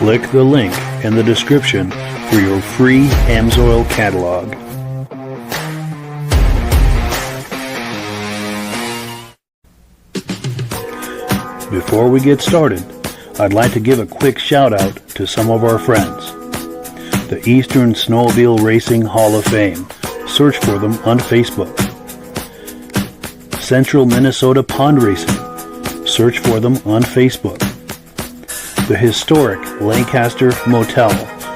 Click the link in the description for your free Amsoil catalog. Before we get started, I'd like to give a quick shout out to some of our friends. The Eastern Snowmobile Racing Hall of Fame. Search for them on Facebook. Central Minnesota Pond Racing. Search for them on Facebook. The historic Lancaster Motel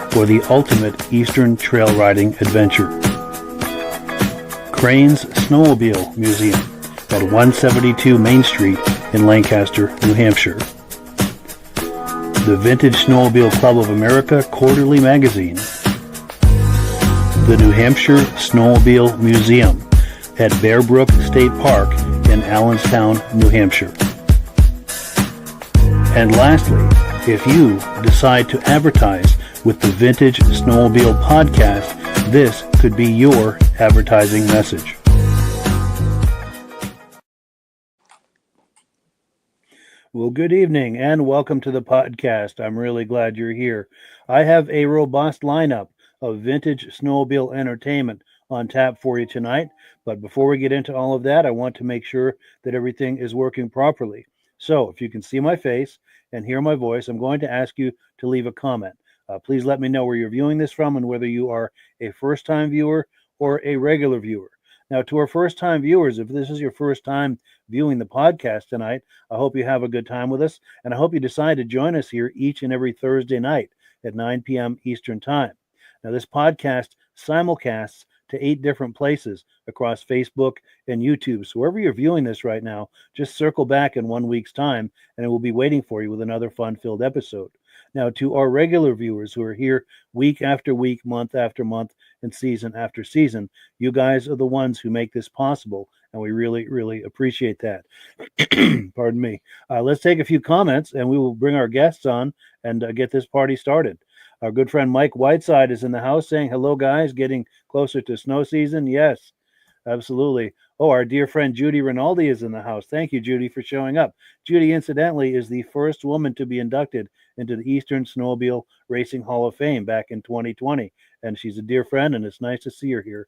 for the ultimate Eastern trail riding adventure. Crane's Snowmobile Museum at 172 Main Street in Lancaster, New Hampshire. The Vintage Snowmobile Club of America Quarterly Magazine. The New Hampshire Snowmobile Museum at Bear Brook State Park in Allenstown, New Hampshire. And lastly, if you decide to advertise with the Vintage Snowmobile Podcast, this could be your advertising message. Well, good evening and welcome to the podcast. I'm really glad you're here. I have a robust lineup of vintage snowmobile entertainment on tap for you tonight. But before we get into all of that, I want to make sure that everything is working properly. So if you can see my face and hear my voice, I'm going to ask you to leave a comment. Please let me know where you're viewing this from and whether you are a first-time viewer or a regular viewer. Now, to our first-time viewers, if this is your first time viewing the podcast tonight, I hope you have a good time with us, and I hope you decide to join us here each and every Thursday night at 9 p.m. Eastern Time. Now, this podcast simulcasts to 8 different places across Facebook and YouTube. So wherever you're viewing this right now, just circle back in 1 week's time, and it will be waiting for you with another fun-filled episode. Now, to our regular viewers who are here week after week, month after month, and season after season, you guys are the ones who make this possible, and we really, really appreciate that. Pardon me. Let's take a few comments, and we will bring our guests on and get this party started. Our good friend Mike Whiteside is in the house saying, hello, guys, getting closer to snow season. Yes, absolutely. Oh, our dear friend Judy Rinaldi is in the house. Thank you, Judy, for showing up. Judy, incidentally, is the first woman to be inducted into the Eastern Snowmobile Racing Hall of Fame back in 2020. And she's a dear friend, and it's nice to see her here.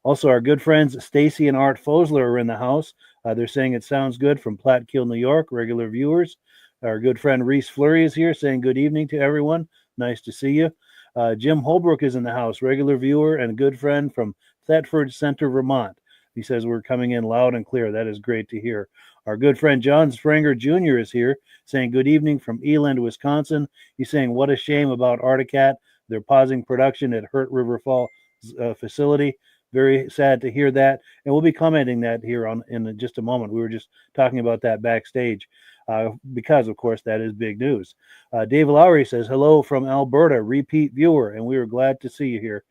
Also, our good friends Stacy and Art Fosler are in the house. They're saying it sounds good from Platkill, New York, regular viewers. Our good friend Reese Fleury is here saying good evening to everyone. Nice to see you. Jim Holbrook is in the house, regular viewer and a good friend from Thetford Center, Vermont. He says we're coming in loud and clear. That is great to hear. Our good friend John Spranger Jr. is here saying good evening from Eland, Wisconsin. He's saying what a shame about Articat. They're pausing production at Hurt River Falls facility. Very sad to hear that. And we'll be commenting that here in just a moment. We were just talking about that backstage because, of course, that is big news. Dave Lowry says, hello from Alberta, repeat viewer, and we are glad to see you here.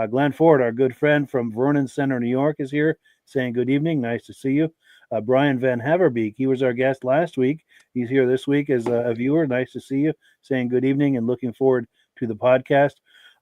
Glenn Ford, our good friend from Vernon Center, New York, is here saying good evening. Nice to see you. Brian Van Haverbeek, he was our guest last week. He's here this week as a viewer. Nice to see you, saying good evening and looking forward to the podcast.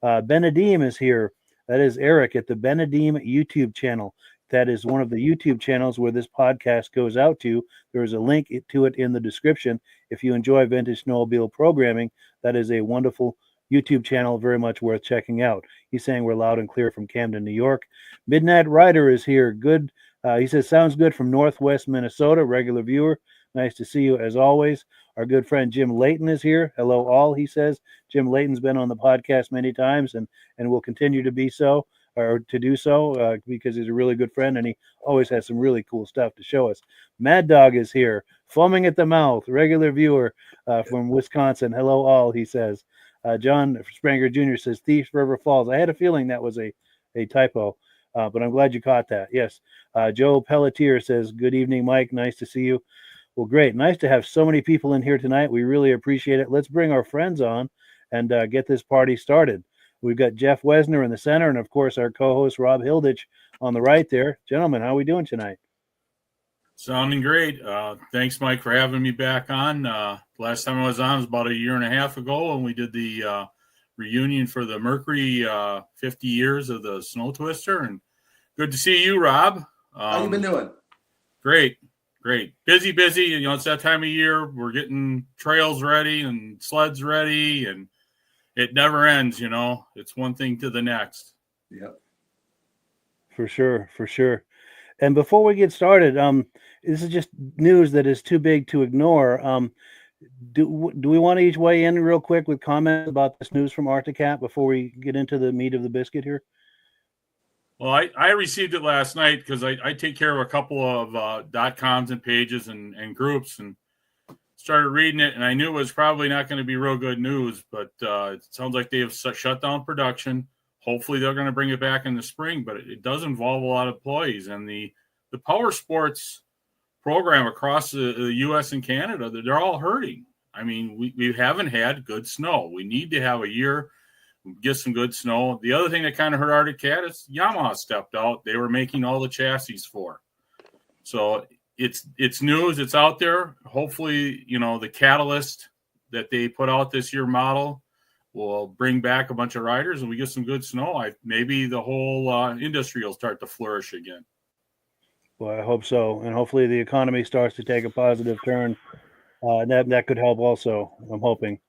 Benedim is here. That is Eric at the Benedim YouTube channel. That is one of the YouTube channels where this podcast goes out to. There is a link to it in the description. If you enjoy vintage snowmobile programming, that is a wonderful YouTube channel, very much worth checking out. He's saying we're loud and clear from Camden, New York. Midnight Rider is here. Good. He says, sounds good from Northwest Minnesota, regular viewer. Nice to see you as always. Our good friend Jim Layton is here. Hello, all, he says. Jim Layton's been on the podcast many times and will continue to be so, or to do so, because he's a really good friend and he always has some really cool stuff to show us. Mad Dog is here, foaming at the mouth, regular viewer from Wisconsin. Hello, all, he says. John Spranger Jr. says, Thief River Falls. I had a feeling that was a typo, but I'm glad you caught that. Yes. Joe Pelletier says, good evening, Mike. Nice to see you. Well, great. Nice to have so many people in here tonight. We really appreciate it. Let's bring our friends on and get this party started. We've got Jeff Wesner in the center and, of course, our co-host Rob Hilditch on the right there. Gentlemen, how are we doing tonight? Sounding great. Thanks, Mike, for having me back on. Last time I was on was about a year and a half ago, and we did the reunion for the Mercury 50 years of the Snow Twister. And good to see you, Rob. How you been doing? Great. Busy. You know, it's that time of year. We're getting trails ready and sleds ready and it never ends, you know. It's one thing to the next. Yep. For sure, for sure. And before we get started, this is just news that is too big to ignore. Do we want to each weigh in real quick with comments about this news from Arcticat before we get into the meat of the biscuit here? Well, I received it last night because I take care of a couple of .coms and pages and groups, and started reading it, and I knew it was probably not going to be real good news, but it sounds like they have shut down production. Hopefully they're going to bring it back in the spring, but it does involve a lot of employees, and the power sports program across the U.S. and Canada, they're all hurting. I mean, we haven't had good snow. We need to have a year, get some good snow. The other thing that kind of hurt Arcticat is Yamaha stepped out. They were making all the chassis for. So it's news. It's out there. Hopefully, you know, the catalyst that they put out this year model will bring back a bunch of riders and we get some good snow. Maybe the whole industry will start to flourish again. Well, I hope so. And hopefully the economy starts to take a positive turn. That could help also, I'm hoping.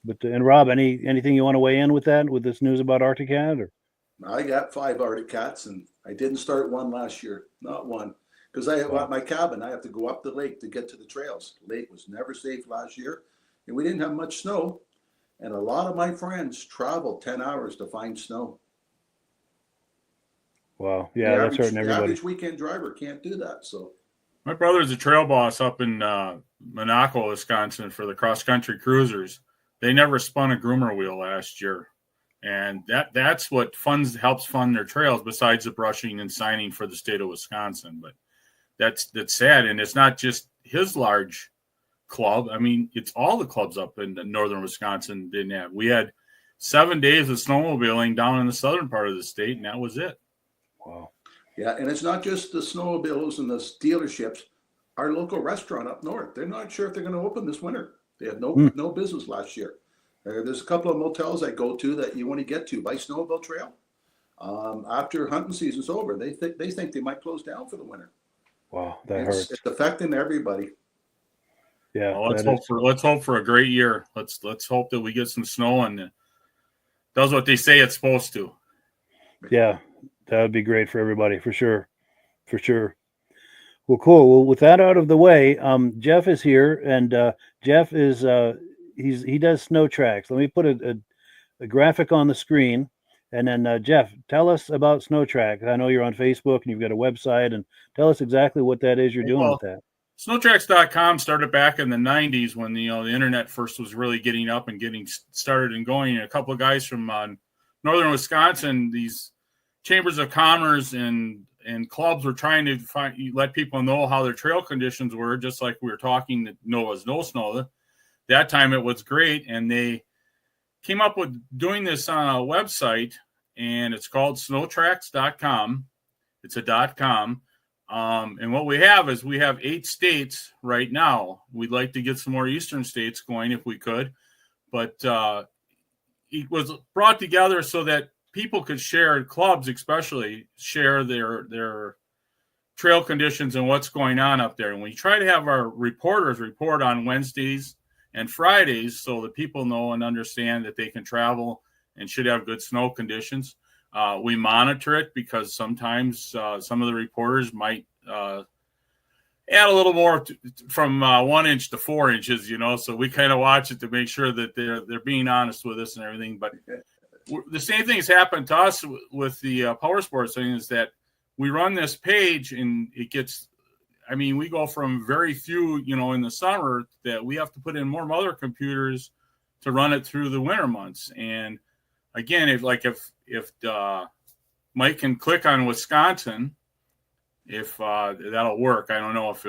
But and Rob, anything you want to weigh in with that, with this news about Arcticat? Or? I got 5 Arcticats, and I didn't start one last year. Not one. Because I have my cabin. I have to go up the lake to get to the trails. The lake was never safe last year. And we didn't have much snow. And a lot of my friends traveled 10 hours to find snow. Wow. Yeah, that's hurting everybody. The average weekend driver can't do that. So my brother's a trail boss up in Monaco, Wisconsin for the cross-country cruisers. They never spun a groomer wheel last year. And that's what helps fund their trails besides the brushing and signing for the state of Wisconsin. But that's sad. And it's not just his large club. I mean, it's all the clubs up in northern Wisconsin didn't have. We had 7 days of snowmobiling down in the southern part of the state, and that was it. Wow. Yeah, and it's not just the snowmobiles and the dealerships. Our local restaurant up north, they're not sure if they're going to open this winter. They had no business last year. There's a couple of motels I go to that you want to get to by Snowmobile Trail. After hunting season's over, they think they might close down for the winter. Wow, that hurts. It's affecting everybody. Yeah. Well, let's hope for a great year. Let's hope that we get some snow and it does what they say it's supposed to. Yeah, that would be great for everybody, for sure. For sure. Well, cool. Well, with that out of the way, Jeff is here, and Jeff is he does SNOWTRACKS. Let me put a graphic on the screen, and then Jeff, tell us about SNOWTRACKS. I know you're on Facebook and you've got a website, and tell us exactly what that is you're doing with that. SNOWTRACKS.com started back in the 90s when the internet first was really getting up and getting started and going. And a couple of guys from northern Wisconsin, these chambers of commerce and clubs were trying to let people know how their trail conditions were, just like we were talking that no snow. That time it was great, and they came up with doing this on a website, and it's called SNOWTRACKS.com. It's a .com. And what we have 8 states right now. We'd like to get some more eastern states going if we could, but it was brought together so that people could share, clubs especially, share their trail conditions and what's going on up there. And we try to have our reporters report on Wednesdays and Fridays so that people know and understand that they can travel and should have good snow conditions. We monitor it because sometimes some of the reporters might add a little more from 1 inch to 4 inches, so we kind of watch it to make sure that they're being honest with us and everything. But the same thing has happened to us with the power sports thing, is that we run this page and it gets, we go from very few, in the summer that we have to put in more mother computers to run it through the winter months. And again, if Mike can click on Wisconsin, if that'll work, I don't know if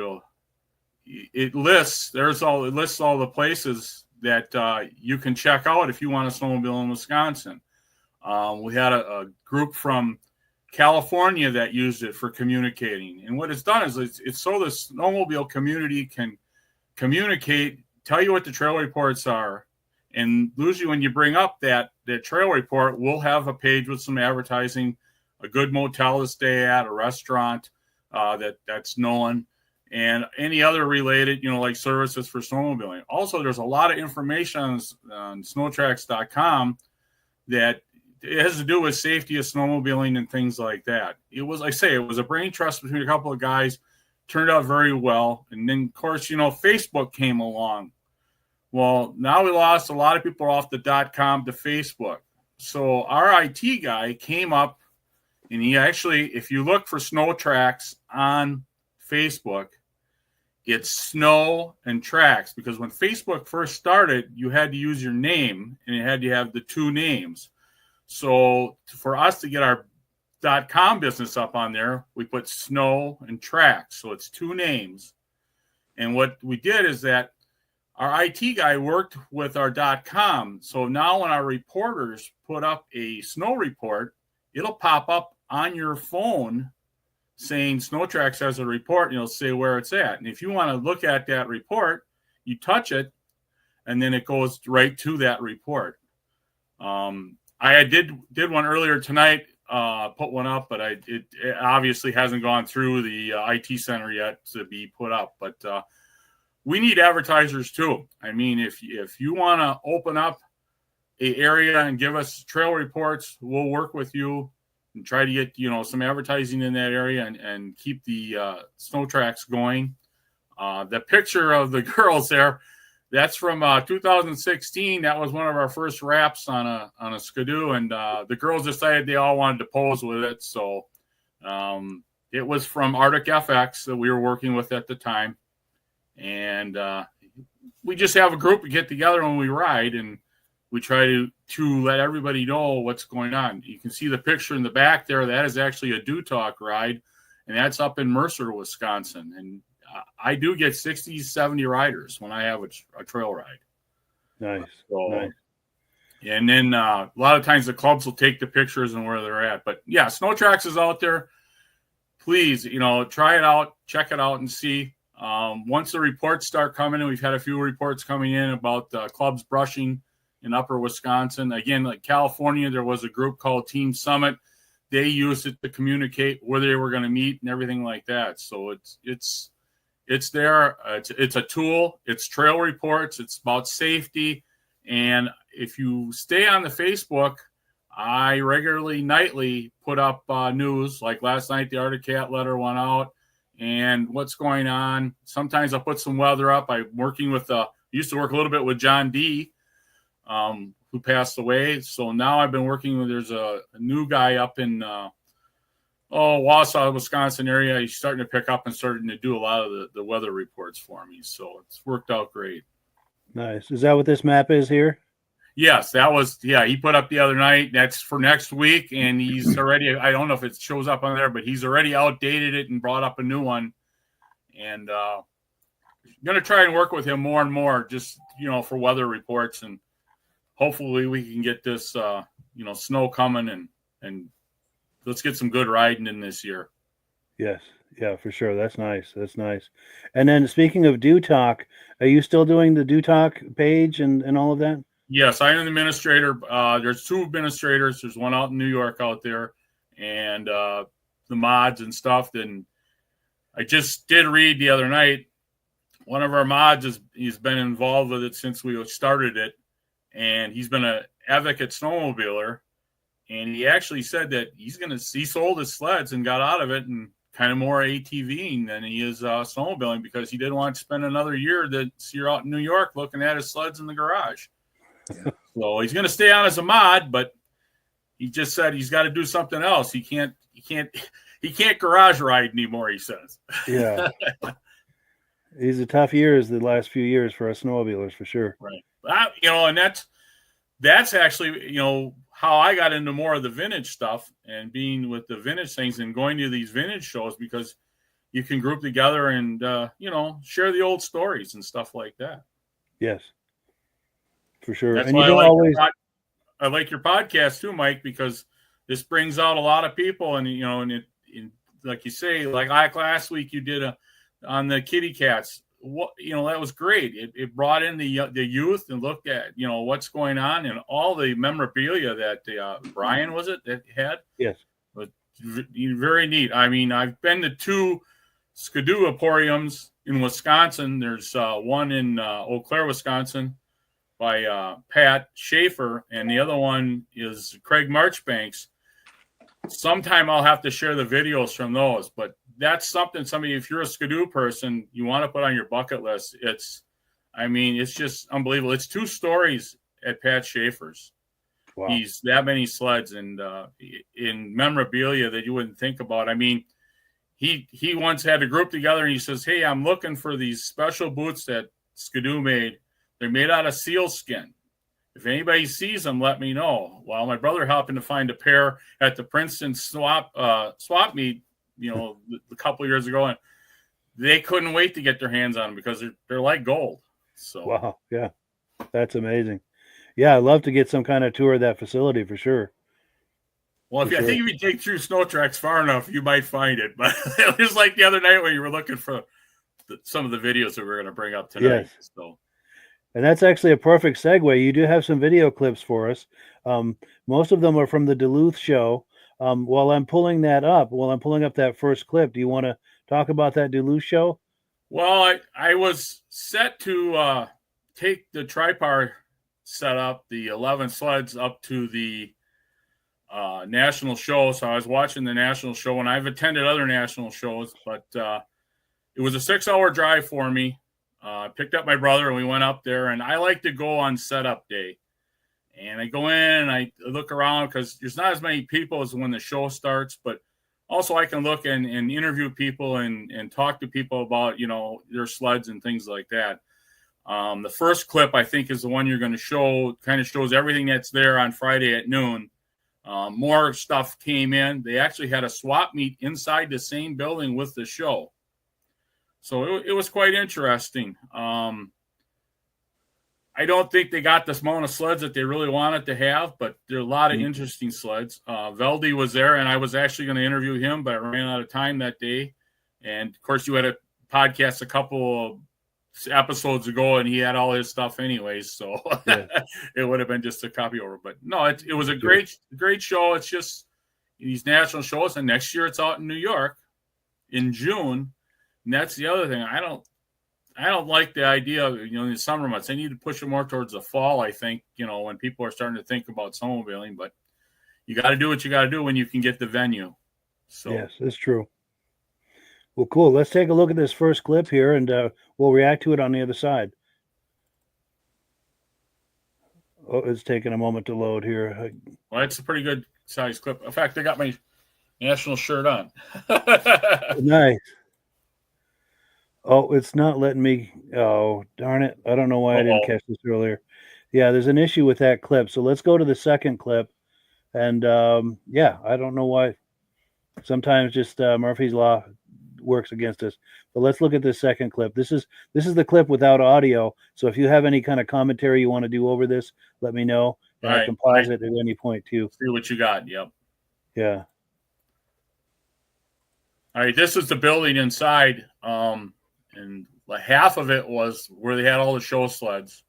it lists all the places that you can check out if you want to snowmobile in Wisconsin. We had a group from California that used it for communicating. And what it's done is it's so the snowmobile community can communicate, tell you what the trail reports are. And usually when you bring up that trail report, we'll have a page with some advertising, a good motel to stay at, a restaurant that's known. and any other related, like services for snowmobiling. Also, there's a lot of information on SNOWTRACKS.com that it has to do with safety of snowmobiling and things like that. It was, like I say, it was a brain trust between a couple of guys, turned out very well. And then, of course, Facebook came along. Well, now we lost a lot of people off the .com to Facebook. So our IT guy came up, and he actually, if you look for SNOWTRACKS on Facebook, it's Snow and Tracks, because when Facebook first started, you had to use your name, and it had to have the two names. So for us to get our .com business up on there, we put Snow and Tracks. So it's two names. And what we did is that our IT guy worked with our .com. So now when our reporters put up a snow report, it'll pop up on your phone saying SNOWTRACKS has a report, and it'll say where it's at. And if you want to look at that report, you touch it, and then it goes right to that report. I did one earlier tonight, put one up, but it obviously hasn't gone through the IT center yet to be put up. But we need advertisers too. I mean, if you want to open up an area and give us trail reports, we'll work with you and try to get some advertising in that area and keep the SNOWTRACKS going. The picture of the girls there, that's from 2016. That was one of our first wraps on a Skidoo, and the girls decided they all wanted to pose with it. So it was from Arctic FX that we were working with at the time. And we just have a group to get together when we ride, and we try to let everybody know what's going on. You can see the picture in the back there. That is actually a Do Talk ride, and that's up in Mercer, Wisconsin. And I do get 60, 70 riders when I have a trail ride. Nice. So, nice. And then a lot of times the clubs will take the pictures and where they're at. But yeah, SNOWTRACKS is out there. Please, try it out, check it out, and see. Once the reports start coming in, we've had a few reports coming in about clubs brushing in upper Wisconsin. Again, like California, there was a group called Team Summit. They used it to communicate where they were going to meet and everything like that. So it's there. It's a tool. It's trail reports. It's about safety. And if you stay on the Facebook, I regularly, nightly put up news. Like last night, the Arctic Cat letter went out and what's going on. Sometimes I'll put some weather up. I'm working with, used to work a little bit with John D., who passed away. So now I've been working with, there's a new guy up in Wausau, Wisconsin area. He's starting to pick up and starting to do a lot of the weather reports for me. So it's worked out great. Nice. Is that what this map is here? Yes, he put up the other night. That's for next week. And he's already, I don't know if it shows up on there, but he's already outdated it and brought up a new one. And going to try and work with him more and more, just, for weather reports. And hopefully we can get this, snow coming and let's get some good riding in this year. Yes. Yeah, for sure. That's nice. That's nice. And then speaking of Do Talk, are you still doing the Do Talk page and all of that? Yes, I am the administrator. There's two administrators. There's one out in New York out there, and the mods and stuff. Then I just did read the other night. One of our mods he's been involved with it since we started it, and he's been an advocate snowmobiler. And he actually said that he sold his sleds and got out of it and kind of more ATVing than he is snowmobiling, because he didn't want to spend another year that's here out in New York looking at his sleds in the garage. Yeah. So he's going to stay on as a mod, but he just said he's got to do something else. He can't garage ride anymore, he says. Yeah. He's a tough years the last few years for us snowmobilers, for sure. Right. And that's actually, how I got into more of the vintage stuff and being with the vintage things and going to these vintage shows, because you can group together and, share the old stories and stuff like that. Yes, for sure. That's and why I like your podcast too, Mike, because this brings out a lot of people. And, like you say, like last week you did on the kitty cats. That was great. It brought in the youth and looked at, what's going on and all the memorabilia that Brian, was it, that had? Yes. But very neat. I mean, I've been to two Skidoo Emporiums in Wisconsin. There's one in Eau Claire, Wisconsin, by Pat Schaefer, and the other one is Craig Marchbanks. Sometime I'll have to share the videos from those, but that's something if you're a Skidoo person, you want to put on your bucket list. It's just unbelievable. It's 2 stories at Pat Schaefer's. Wow. He's that many sleds and in memorabilia that you wouldn't think about. I mean, he once had a group together and he says, "Hey, I'm looking for these special boots that Skidoo made. They're made out of seal skin. If anybody sees them, let me know." Well, my brother happened to find a pair at the Princeton swap meet, a couple of years ago, and they couldn't wait to get their hands on them because they're like gold. So wow, yeah, that's amazing. Yeah, I'd love to get some kind of tour of that facility for sure. Well, I think if you dig through SNOWTRACKS far enough, you might find it. But it was like the other night when you were looking for some of the videos that we're going to bring up tonight. Yes. So. And that's actually a perfect segue. You do have some video clips for us. Most of them are from the Duluth show. While I'm pulling up that first clip, do you want to talk about that Duluth show? Well, I was set to take the tripod setup, the 11 sleds, up to the national show. So I was watching the national show, and I've attended other national shows, but it was a 6-hour drive for me. I picked up my brother and we went up there, and I like to go on setup day. And I go in and I look around because there's not as many people as when the show starts, but also I can look and interview people and talk to people about, their sleds and things like that. The first clip, I think, is the one you're going to show, kind of shows everything that's there on Friday at noon. More stuff came in. They actually had a swap meet inside the same building with the show. So it was quite interesting. I don't think they got this amount of sleds that they really wanted to have, but there are a lot of interesting sleds. Veldy was there, and I was actually going to interview him, but I ran out of time that day. And, of course, you had a podcast a couple of episodes ago, and he had all his stuff anyways, so yeah. It would have been just a copy over. But, no, it was a great show. It's just these national shows, and next year it's out in New York in June. And that's the other thing. I don't like the idea of, in the summer months. They need to push it more towards the fall, I think, when people are starting to think about snowmobiling. But you got to do what you got to do when you can get the venue. So yes, it's true. Well, cool. Let's take a look at this first clip here, and we'll react to it on the other side. Oh, it's taking a moment to load here. Well, it's a pretty good size clip. In fact, I got my national shirt on. Nice. Oh, it's not letting me. Oh, darn it. I don't know why I didn't catch this earlier. Yeah, there's an issue with that clip. So let's go to the second clip. And yeah, I don't know why. Sometimes just Murphy's Law works against us. But let's look at this second clip. This is the clip without audio. So if you have any kind of commentary you want to do over this, let me know. And I can pause it at any point too. See what you got. Yep. Yeah. All right. This is the building inside. And half of it was where they had all the show sleds.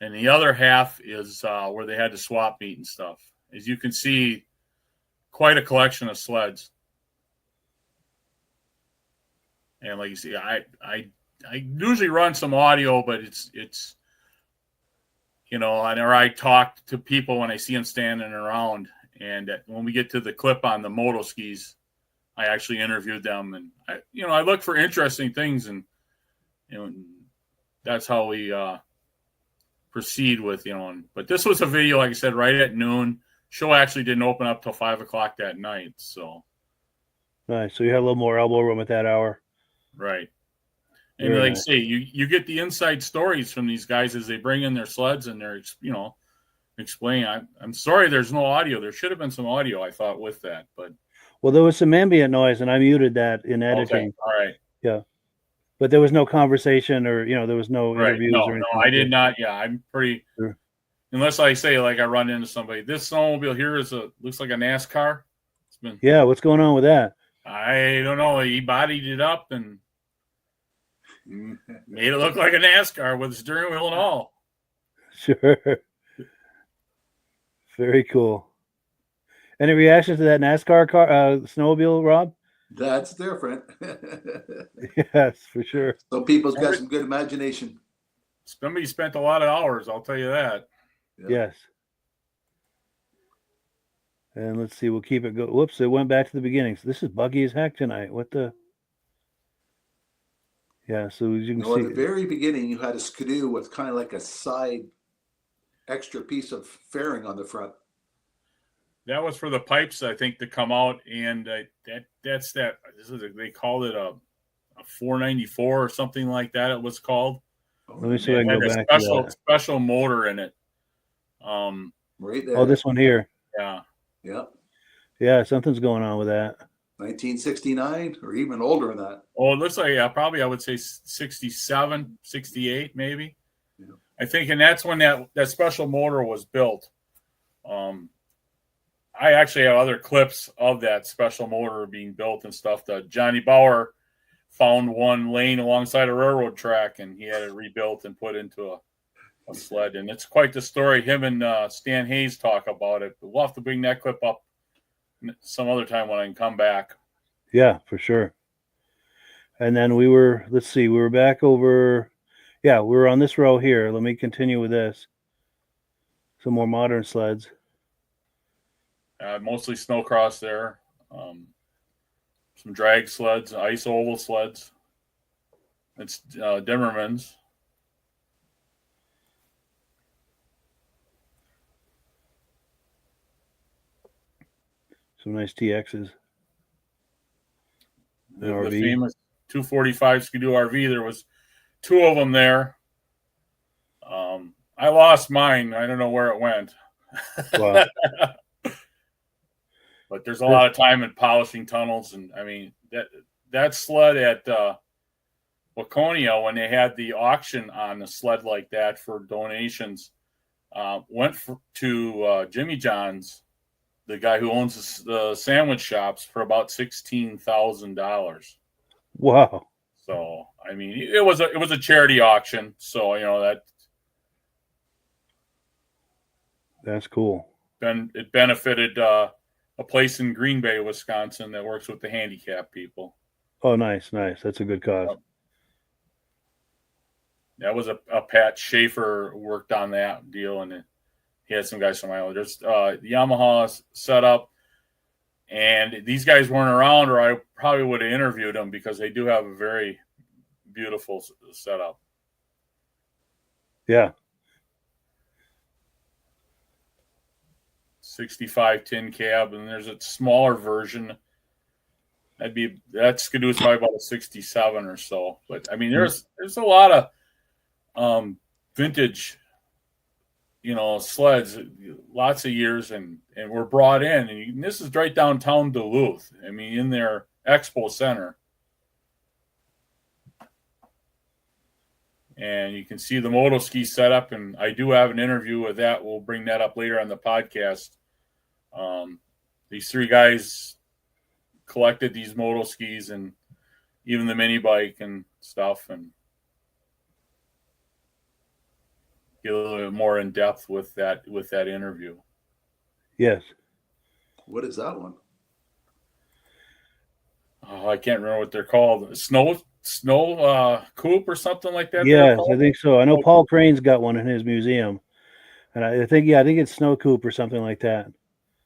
And the other half is where they had the swap meet and stuff. As you can see, quite a collection of sleds. And like you see, I usually run some audio, but it's or I talk to people when I see them standing around. And when we get to the clip on the moto skis, I actually interviewed them, and I look for interesting things, and that's how we proceed with But this was a video, like I said, right at noon. Show actually didn't open up till 5:00 that night. So nice. So you had a little more elbow room at that hour, right? And very like nice. Say, you get the inside stories from these guys as they bring in their sleds and they're explaining. I'm sorry, there's no audio. There should have been some audio, I thought, with that, but. Well, there was some ambient noise, and I muted that in editing. Okay. All right. Yeah. But there was no conversation or, there was no interviews or anything. No, I did not. Yeah, I'm pretty sure. Unless I say, like, I run into somebody. This snowmobile here looks like a NASCAR. Yeah, what's going on with that? I don't know. He bodied it up and made it look like a NASCAR with a steering wheel and all. Sure. Very cool. Any reactions to that NASCAR car, snowmobile, Rob? That's different. Yes, for sure. Some people's got some good imagination. Somebody spent a lot of hours, I'll tell you that. Yeah. Yes. And let's see, we'll keep it go. Whoops, it went back to the beginning. So this is buggy as heck tonight. What the? Yeah, so as you can No, see. at the very beginning, you had a skidoo with kind of like a side extra piece of fairing on the front. That was for the pipes, I think, to come out, and they called it a 494 or something like that. It was called. Let me see if I It can had go a back to that. special motor in it. Right there. Oh, this one here. Yeah. Yeah. Yeah, something's going on with that. 1969 or even older than that. Oh, it looks like probably I would say 67, 68 maybe. Yeah. I think, and that's when that special motor was built. I actually have other clips of that special motor being built and stuff. That Johnny Bauer found one laying alongside a railroad track, and he had it rebuilt and put into a sled. And it's quite the story. Him and Stan Hayes talk about it. But we'll have to bring that clip up some other time when I can come back. Yeah, for sure. And then we were back over. Yeah, we were on this row here. Let me continue with this. Some more modern sleds. Mostly snowcross there. Some drag sleds, ice oval sleds. It's Dimmermans. Some nice TXs. The famous 245 Skidoo RV. There was two of them there. I lost mine. I don't know where it went. Wow. But there's a lot of time in polishing tunnels, and I mean that sled at Waconia, when they had the auction on a sled like that for donations, went to Jimmy John's, the guy who owns the sandwich shops, for about $16,000. Wow. So I mean, it was a charity auction, so That's cool. it benefited a place in Green Bay, Wisconsin, that works with the handicapped people. Oh, nice. That's a good cause. That was a Pat Schaefer worked on that deal, and he had some guys from Iowa. There's Yamaha set up, and these guys weren't around, or I probably would have interviewed them, because they do have a very beautiful setup. Yeah. 65 tin cab, and there's a smaller version. That Skidoo is probably about a 67 or so. But I mean, there's a lot of vintage, sleds, lots of years, and were brought in. And this is right downtown Duluth. I mean, in their expo center. And you can see the moto ski setup, and I do have an interview with that. We'll bring that up later on the podcast. These three guys collected these moto skis and even the mini bike and stuff, and get a little bit more in depth with that interview. Yes. What is that one? Oh, I can't remember what they're called. Snow coupe or something like that. Yes, I think so. I know Paul Crane's got one in his museum, and I think it's Snow Coupe or something like that.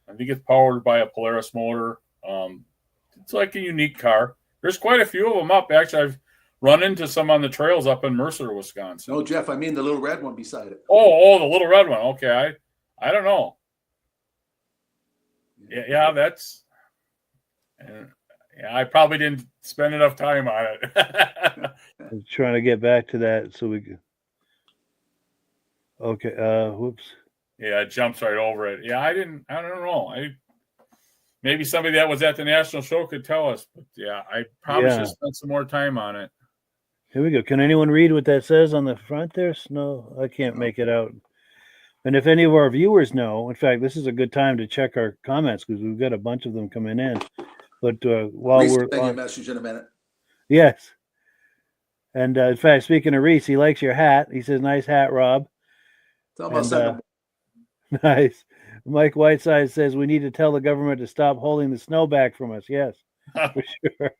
I think it's powered by a Polaris motor. It's like a unique car. There's quite a few of them up. Actually, I've run into some on the trails up in Mercer, Wisconsin. No, Jeff, I mean the little red one beside it. Oh, the little red one. Okay, I don't know. Yeah, that's. I probably didn't spend enough time on it. I'm trying to get back to that so we can. Okay. Whoops. Yeah, it jumps right over it. Yeah, I don't know. Maybe somebody that was at the national show could tell us, but yeah, I probably should spend some more time on it. Here we go. Can anyone read what that says on the front there? Snow. I can't make it out. And if any of our viewers know, in fact, this is a good time to check our comments, because we've got a bunch of them coming in. But while Reese, we're send you a message in a minute. Yes. And in fact, speaking of Reese, he likes your hat. He says, "Nice hat, Rob." Nice. Mike Whiteside says we need to tell the government to stop holding the snow back from us. Yes. For sure.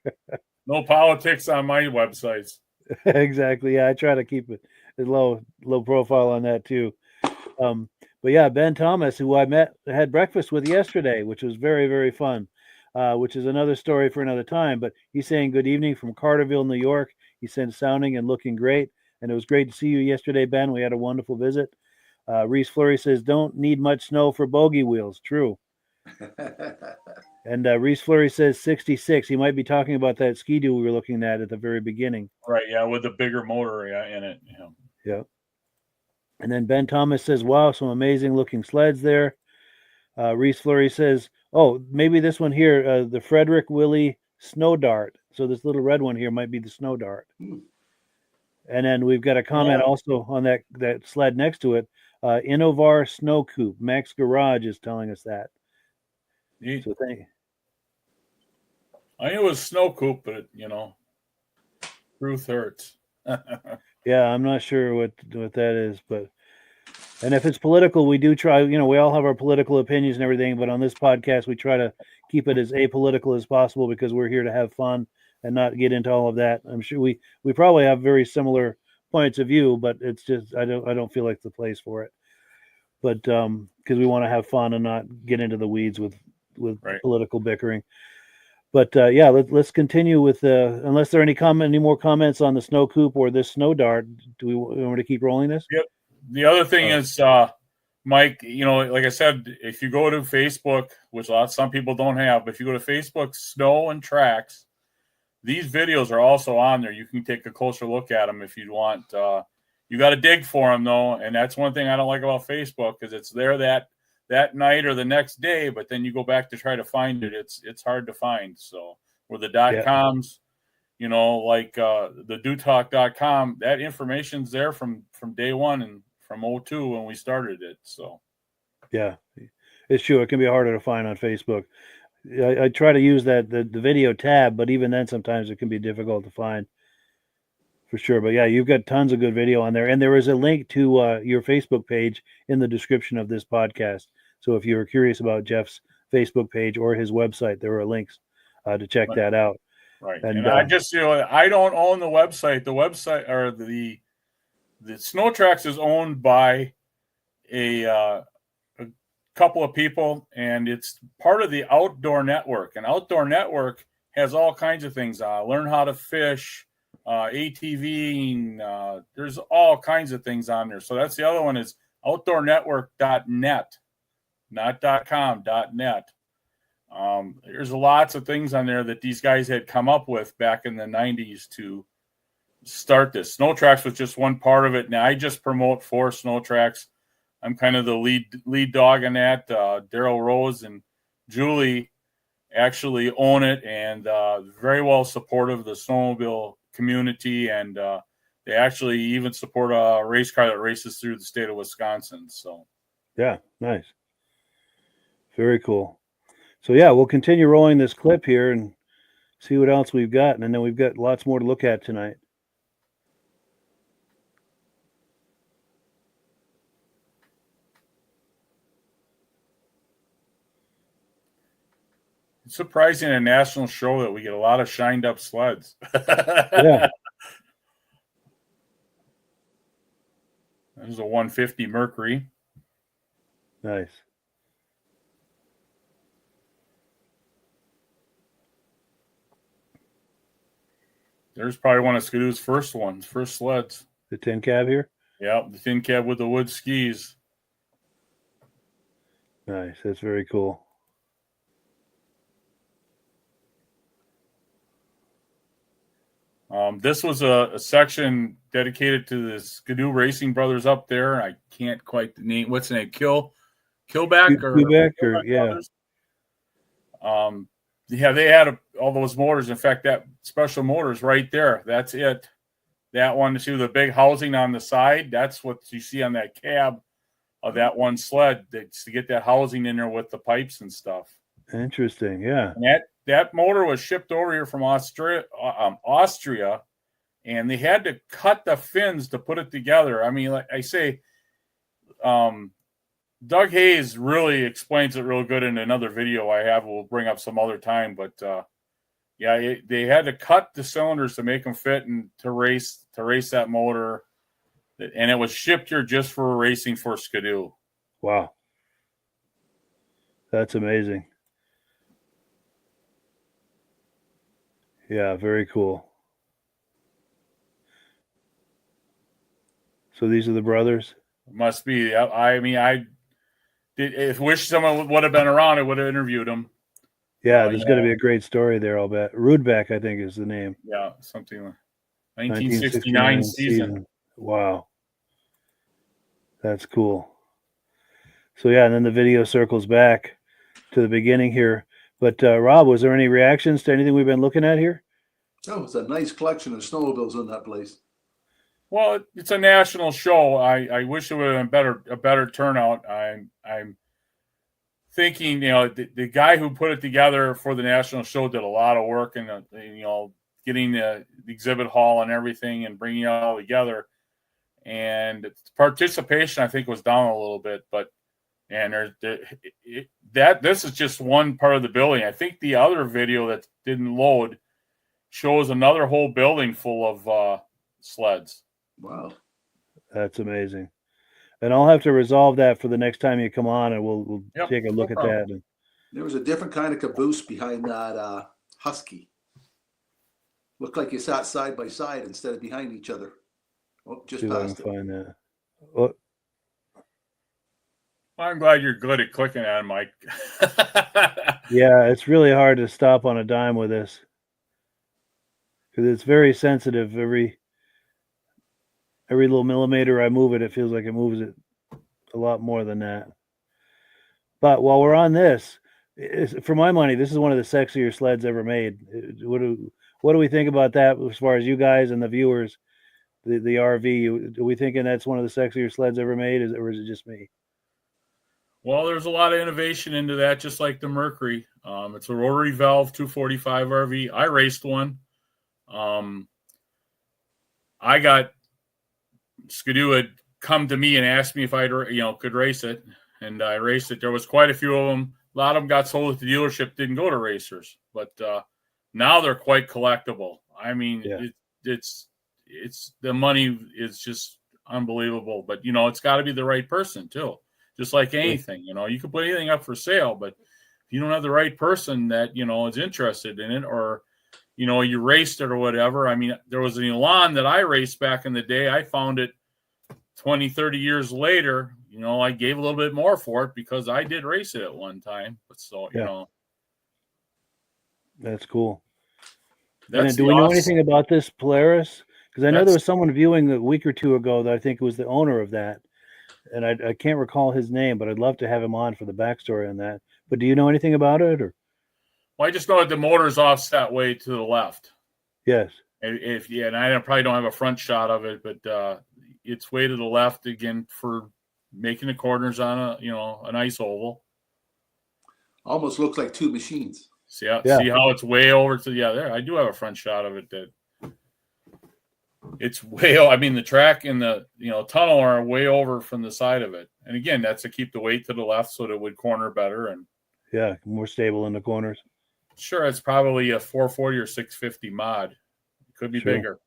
No politics on my websites. Exactly. Yeah, I try to keep it as low profile on that too. But yeah, Ben Thomas, who I had breakfast with yesterday, which was very, very fun, which is another story for another time. But he's saying good evening from Carterville, New York. He said sounding and looking great. And it was great to see you yesterday, Ben. We had a wonderful visit. Reese Fleury says, don't need much snow for bogey wheels. True. And Reese Fleury says 66. He might be talking about that Ski-Doo we were looking at the very beginning. Right, yeah, with the bigger motor in it. Yeah. Yeah. And then Ben Thomas says, wow, some amazing looking sleds there. Reese Fleury says, oh, maybe this one here, the Frederick Willie Snow Dart. So this little red one here might be the Snow Dart. And then we've got a comment also on that sled next to it. Innovar Snow Coupe. Max Garage is telling us that. Neat. So thank you. I knew it was Snow Coupe, but truth hurts. Yeah, I'm not sure what that is, and if it's political, we do try. We all have our political opinions and everything, but on this podcast, we try to keep it as apolitical as possible because we're here to have fun and not get into all of that. I'm sure we probably have very similar points of view, but it's just I don't feel like the place for it. But because we want to have fun and not get into the weeds with right. Political bickering. But yeah, let's continue with unless there are any more comments on the Snow Coupe or this Snow Dart. Do we want to keep rolling this? Yep. The other thing is, Mike, like I said, if you go to Facebook, which some people don't have, but if you go to Facebook, SNOWTRACKS, these videos are also on there. You can take a closer look at them if you want. You got to dig for them though, and that's one thing I don't like about Facebook because it's there that night or the next day, but then you go back to try to find it. It's hard to find. So where the .coms, like the dotalk.com, that information's there from day one and from 2002 when we started it. So yeah, it's true. It can be harder to find on Facebook. I try to use the video tab, but even then sometimes it can be difficult to find for sure. But yeah, you've got tons of good video on there. And there is a link to your Facebook page in the description of this podcast. So if you're curious about Jeff's Facebook page or his website, there are links to check that out. Right. And I just, I don't own the website. The website or the SNOWTRACKS is owned by a couple of people, and it's part of the Outdoor Network. And Outdoor Network has all kinds of things. Learn how to fish, ATVing. There's all kinds of things on there. So that's the other one is outdoornetwork.net. Not .com, .net. There's lots of things on there that these guys had come up with back in the 90s to start this. SNOWTRACKS was just one part of it. Now I just promote for SNOWTRACKS. I'm kind of the lead dog in that. Daryl Rose and Julie actually own it and very well supportive of the snowmobile community, and they actually even support a race car that races through the state of Wisconsin. So yeah, nice. Very cool. So yeah, we'll continue rolling this clip here and see what else we've got. And then we've got lots more to look at tonight. It's surprising at a national show that we get a lot of shined up sleds. Yeah. There's a 150 Mercury. Nice. There's probably one of Skidoo's first sleds. The tin cab here? Yeah, the tin cab with the wood skis. Nice. That's very cool. This was a section dedicated to the Skidoo Racing Brothers up there. I can't quite name what's the name. Killback or yeah. Yeah, they had all those motors. In fact, that special motor is right there. That's it. That one, see the big housing on the side. That's what you see on that cab of that one sled. That's to get that housing in there with the pipes and stuff. Interesting. Yeah. And that motor was shipped over here from Austria, and they had to cut the fins to put it together. I mean, like I say, Doug Hayes really explains it real good in another video I have. We'll bring up some other time, but Yeah, they had to cut the cylinders to make them fit and to race that motor, and it was shipped here just for racing for Skidoo. Wow, that's amazing. Yeah, very cool. So these are the brothers? Must be. I mean, I wish someone would have been around. I would have interviewed them. Yeah, there's going to be a great story there, I'll bet. Rudbeck, I think, is the name. Yeah, something like 1969 season. Wow. That's cool. So, yeah, and then the video circles back to the beginning here. But, Rob, was there any reactions to anything we've been looking at here? Oh, it's a nice collection of snowmobiles in that place. Well, it's a national show. I wish it would have been a better turnout. I'm thinking, the guy who put it together for the national show did a lot of work in getting the exhibit hall and everything and bringing it all together. And participation, I think, was down a little bit, this is just one part of the building. I think the other video that didn't load shows another whole building full of sleds. Wow, that's amazing. And I'll have to resolve that for the next time you come on, and we'll take a look at that. And there was a different kind of caboose behind that Husky. Looked like you sat side by side instead of behind each other. Oh, just past it. Find that. Oh. I'm glad you're good at clicking on it, Mike. Yeah, it's really hard to stop on a dime with this because it's very sensitive. Every little millimeter I move it, it feels like it moves it a lot more than that. But while we're on this, for my money, this is one of the sexier sleds ever made. What do we think about that as far as you guys and the viewers? The RV, are we thinking that's one of the sexier sleds ever made, or is it just me? Well, there's a lot of innovation into that, just like the Mercury. It's a rotary valve 245 RV. I raced one. Skidoo had come to me and asked me if I could race it, and I raced it. There was quite a few of them. A lot of them got sold at the dealership, didn't go to racers, but now they're quite collectible. I mean, it's the money is just unbelievable, but it's got to be the right person too. Just like anything, you can put anything up for sale, but if you don't have the right person that is interested in it, or you raced it or whatever. I mean, there was an Elan that I raced back in the day. I found it 20, 30 years later. I gave a little bit more for it because I did race it at one time. But that's cool. That's do we know anything about this Polaris? Because I know there was someone viewing a week or two ago that I think was the owner of that. And I can't recall his name, but I'd love to have him on for the backstory on that. But do you know anything about it? Or? Well, I just know that the motor's offset way to the left. Yes. And I probably don't have a front shot of it, but it's way to the left again for making the corners on a nice oval. Almost looks like two machines. See how it's way over to there. I do have a front shot of it that it's way. I mean, the track and the tunnel are way over from the side of it, and again, that's to keep the weight to the left so that it would corner better and more stable in the corners. Sure, it's probably a 440 or 650 mod. It could be bigger.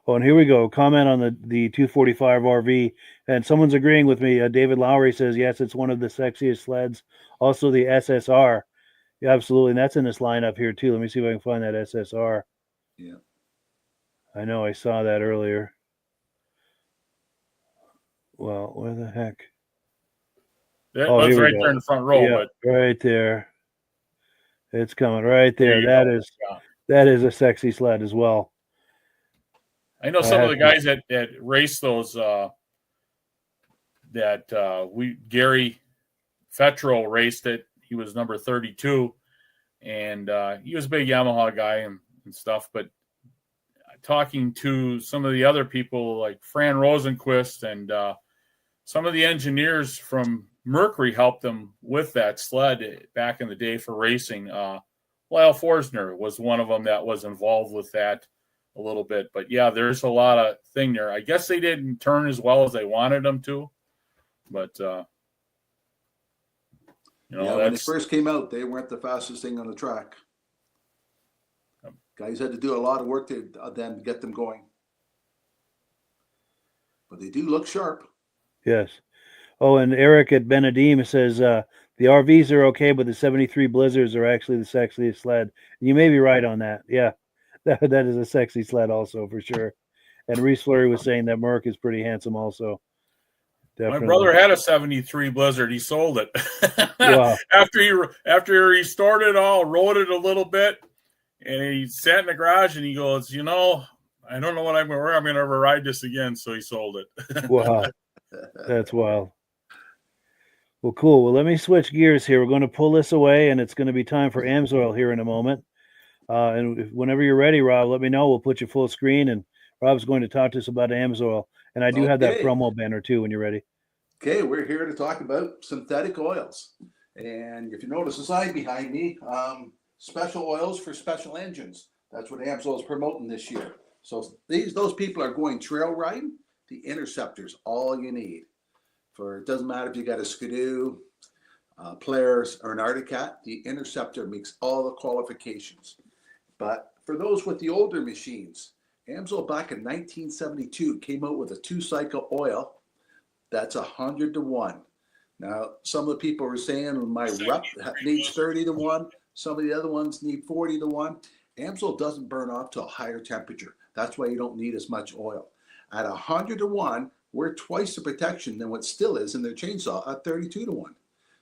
Oh, and here we go. Comment on the 245 RV, and someone's agreeing with me. David Lowry says yes, it's one of the sexiest sleds. Also, the SSR. Yeah, absolutely, and that's in this lineup here too. Let me see if I can find that SSR. Yeah. I know I saw that earlier. Well, where the heck? That's right there in the front row. Yeah, but right there. It's coming right there. That is a sexy sled as well. I know some of the guys that race those Gary Fetro raced it. He was number 32, and he was a big Yamaha guy and stuff, but talking to some of the other people like Fran Rosenquist and some of the engineers from Mercury helped them with that sled back in the day for racing. Lyle Forsner was one of them that was involved with that a little bit. But, there's a lot of thing there. I guess they didn't turn as well as they wanted them to. But, when they first came out, they weren't the fastest thing on the track. Guys had to do a lot of work to then get them going. But they do look sharp. Yes. Oh, and Eric at Benedim says the RVs are okay, but the 73 Blizzards are actually the sexiest sled. You may be right on that. Yeah, that is a sexy sled also for sure. And Reese Fleury was saying that Merc is pretty handsome also. Definitely. My brother had a 73 Blizzard. He sold it. Wow. After he restored it all, rode it a little bit, and he sat in the garage and he goes, I don't know where I'm going to ever ride this again. So he sold it. Wow. That's wild. Well, cool. Well, let me switch gears here. We're going to pull this away, and it's going to be time for Amsoil here in a moment. And whenever you're ready, Rob, let me know. We'll put you full screen, and Rob's going to talk to us about Amsoil. And I do have that promo banner, too, when you're ready. Okay, we're here to talk about synthetic oils. And if you notice the sign behind me, special oils for special engines. That's what Amsoil is promoting this year. So those people are going trail riding. The Interceptor's all you need. It doesn't matter if you got a Skidoo, Polaris, or an Arctic Cat, the Interceptor meets all the qualifications. But for those with the older machines, Amsoil back in 1972 came out with a 2-cycle oil that's 100 to 1. Now, some of the people were saying my rep needs 30 to 1. Some of the other ones need 40 to 1. Amsoil doesn't burn off to a higher temperature. That's why you don't need as much oil. At 100 to 1, we're twice the protection than what still is in their chainsaw at 32 to 1.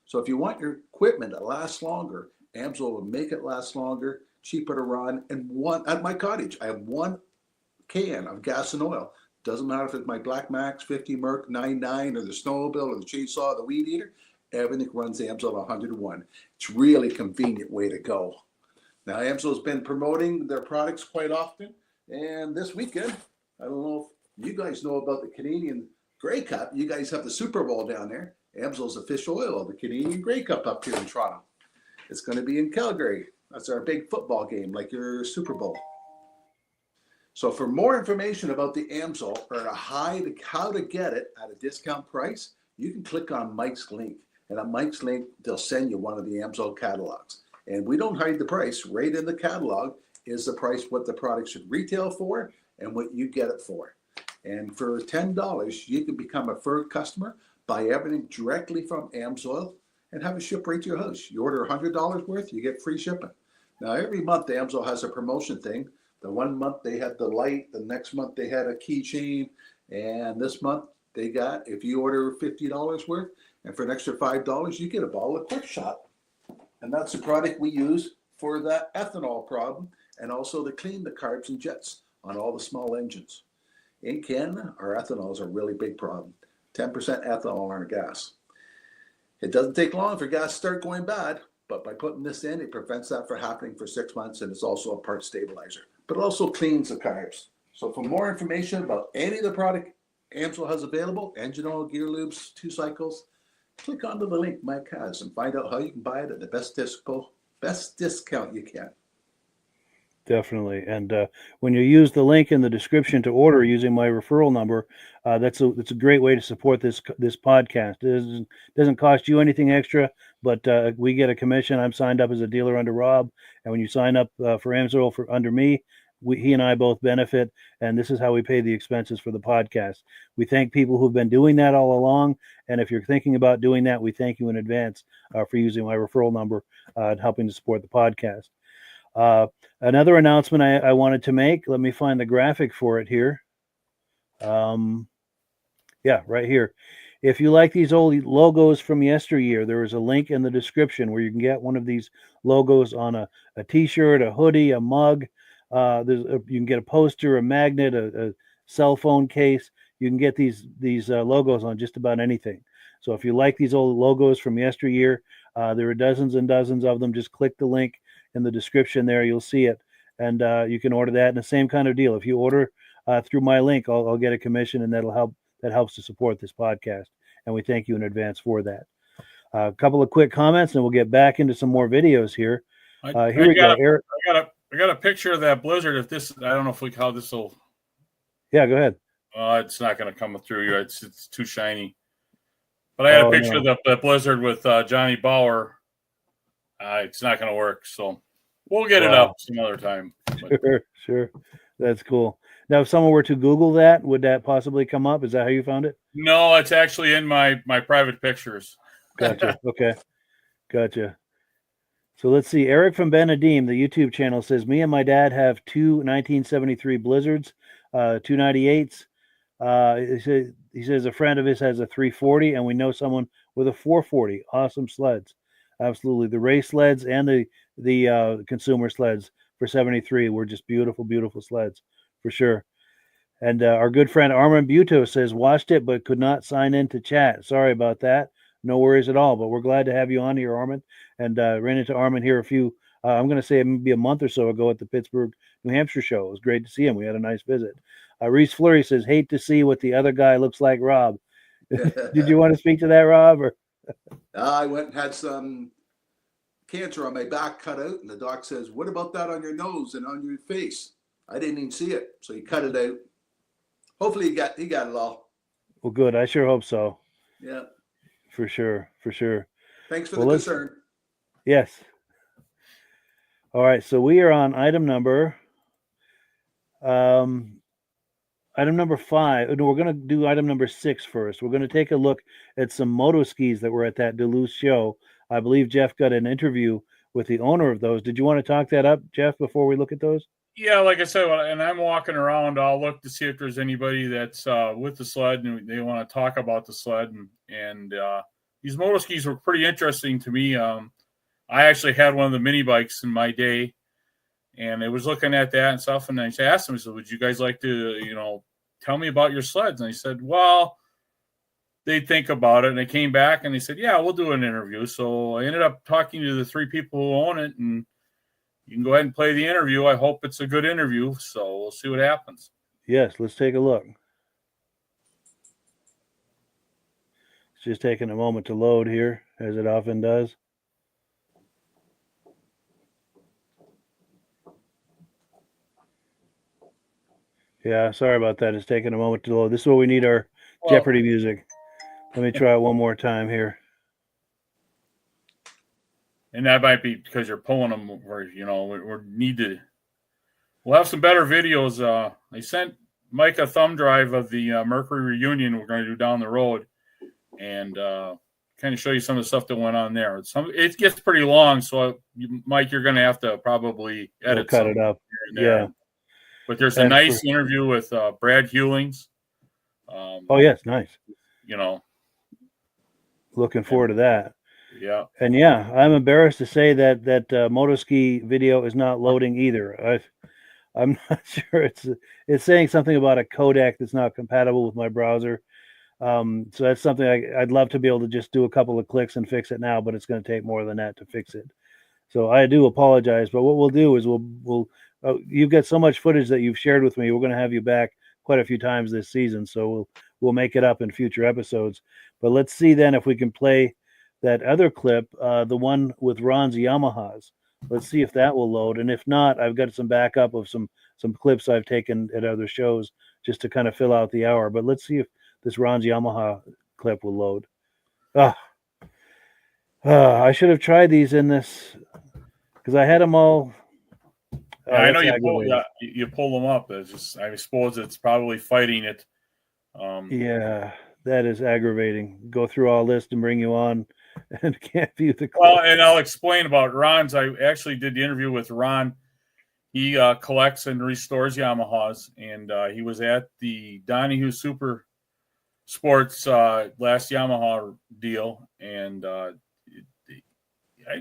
So if you want your equipment to last longer, Amsoil will make it last longer, cheaper to run. And at my cottage, I have 1 can of gas and oil. Doesn't matter if it's my Black Max 50 Merc 99 or the Snowmobile or the chainsaw or the weed eater, everything runs Amsoil 100 to 1. It's really a convenient way to go. Now, Amsoil's been promoting their products quite often. And this weekend, I don't know if you guys know about the Canadian Grey Cup. You guys have the Super Bowl down there. Amsoil's official oil of the Canadian Grey Cup up here in Toronto. It's going to be in Calgary. That's our big football game, like your Super Bowl. So for more information about the Amsoil or how to get it at a discount price, you can click on Mike's link. And on Mike's link, they'll send you one of the Amsoil catalogs. And we don't hide the price. Right in the catalog is the price what the product should retail for and what you get it for. And for $10, you can become a first customer, buy everything directly from Amsoil, and have it shipped right to your house. You order $100 worth, you get free shipping. Now, every month, Amsoil has a promotion thing. The one month they had the light, the next month they had a keychain, and this month they got, if you order $50 worth, and for an extra $5, you get a bottle of Quick Shot. And that's the product we use for the ethanol problem, and also to clean the carbs and jets on all the small engines. In Canada, our ethanol is a really big problem. 10% ethanol on our gas. It doesn't take long for gas to start going bad, but by putting this in, it prevents that from happening for 6 months, and it's also a part stabilizer. But it also cleans the carbs. So for more information about any of the product Amsoil has available, engine oil, gear lubes, 2 cycles, click onto the link Mike has and find out how you can buy it at the best discount you can. Definitely. And when you use the link in the description to order using my referral number, that's a great way to support this podcast. It doesn't cost you anything extra, but we get a commission. I'm signed up as a dealer under Rob, and when you sign up for Amsoil under me, he and I both benefit, and this is how we pay the expenses for the podcast. We thank people who've been doing that all along, and if you're thinking about doing that, we thank you in advance for using my referral number and helping to support the podcast. Another announcement I wanted to make, let me find the graphic for it here. Yeah, right here. If you like these old logos from yesteryear, there is a link in the description where you can get one of these logos on a t-shirt, a hoodie, a mug. You can get a poster, a magnet, a cell phone case. You can get these logos on just about anything. So if you like these old logos from yesteryear, there are dozens and dozens of them. Just click the link in the description there. You'll see it. And you can order that. And the same kind of deal. If you order through my link, I'll get a commission, and that helps to support this podcast. And we thank you in advance for that. A couple of quick comments, and we'll get back into some more videos here. Here we go, Eric. I got a picture of that Blizzard. I don't know how this will. Yeah, go ahead. It's not going to come through here. It's too shiny. But I had a picture of the Blizzard with Johnny Bauer. It's not going to work, so we'll get it up some other time. Sure. That's cool. Now, if someone were to Google that, would that possibly come up? Is that how you found it? No, it's actually in my private pictures. Gotcha. Okay. Gotcha. So let's see. Eric from Benedim, the YouTube channel, says, me and my dad have two 1973 Blizzards, 298s. He says a friend of his has a 340, and we know someone with a 440. Awesome sleds. Absolutely. The race sleds and the consumer sleds for 73 were just beautiful, beautiful sleds for sure. And our good friend Armin Buto says, watched it but could not sign in to chat. Sorry about that. No worries at all. But we're glad to have you on here, Armin. And ran into Armin here I'm going to say maybe a month or so ago at the Pittsburgh, New Hampshire show. It was great to see him. We had a nice visit. Reese Fleury says, hate to see what the other guy looks like, Rob. Did you want to speak to that, Rob? Or? I went and had some cancer on my back cut out, and the doc says, what about that on your nose and on your face? I didn't even see it, so he cut it out. Hopefully he got it all. Well, good. I sure hope so. Yeah. For sure. Thanks for the concern. Yes. All right, so we are on item number 5. No, we're going to do item number 6 first. We're going to take a look at some moto skis that were at that Duluth show. I believe Jeff got an interview with the owner of those. Did you want to talk that up, Jeff, before we look at those? Yeah, like I said, and I'm walking around, I'll look to see if there's anybody that's with the sled and they want to talk about the sled. And these moto skis were pretty interesting to me. I actually had one of the mini bikes in my day, and I was looking at that and stuff. And I asked them, I said, would you guys like to, tell me about your sleds? And they said, well, they'd think about it. And they came back and they said, yeah, we'll do an interview. So I ended up talking to the 3 people who own it, and you can go ahead and play the interview. I hope it's a good interview. So we'll see what happens. Yes, let's take a look. It's just taking a moment to load here, as it often does. Yeah, sorry about that. It's taking a moment to load. This is where we need our Jeopardy music. Let me try it one more time here. And that might be because you're pulling them, or we'll have some better videos. I sent Mike a thumb drive of the Mercury reunion we're going to do down the road, and kind of show you some of the stuff that went on there. It gets pretty long, so Mike, you're going to have to probably edit. We'll cut it up. Yeah. But there's a nice interview with Brad Hewlings. Oh yes, nice. Looking forward to that. Yeah. And yeah, I'm embarrassed to say that motoski video is not loading either. I'm not sure. It's saying something about a codec that's not compatible with my browser. So that's something I'd love to be able to just do a couple of clicks and fix it now, but it's going to take more than that to fix it. So I do apologize. But what we'll do is you've got so much footage that you've shared with me. We're going to have you back quite a few times this season, so we'll make it up in future episodes. But let's see then if we can play that other clip, the one with Ron's Yamahas. Let's see if that will load. And if not, I've got some backup of some clips I've taken at other shows just to kind of fill out the hour. But let's see if this Ron's Yamaha clip will load. I should have tried these in this because I had them all. I know you pull them up. I suppose it's probably fighting it. Yeah, that is aggravating. Go through all this and bring you on and can't view the clip. Well, and I'll explain about Ron's. I actually did the interview with Ron. He collects and restores Yamahas, and he was at the Donahue Super Sports last Yamaha deal, and I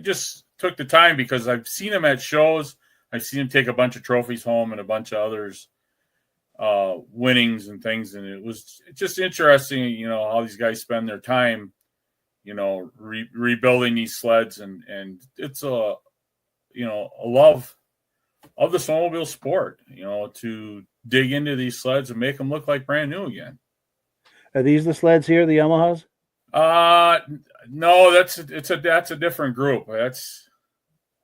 just took the time because I've seen him at shows. I've seen him take a bunch of trophies home and a bunch of others winnings and things, and it was just interesting, how these guys spend their time, rebuilding these sleds, and it's a love of the snowmobile sport, to dig into these sleds and make them look like brand new again. Are these the sleds here, the Yamahas? No, that's a different group. That's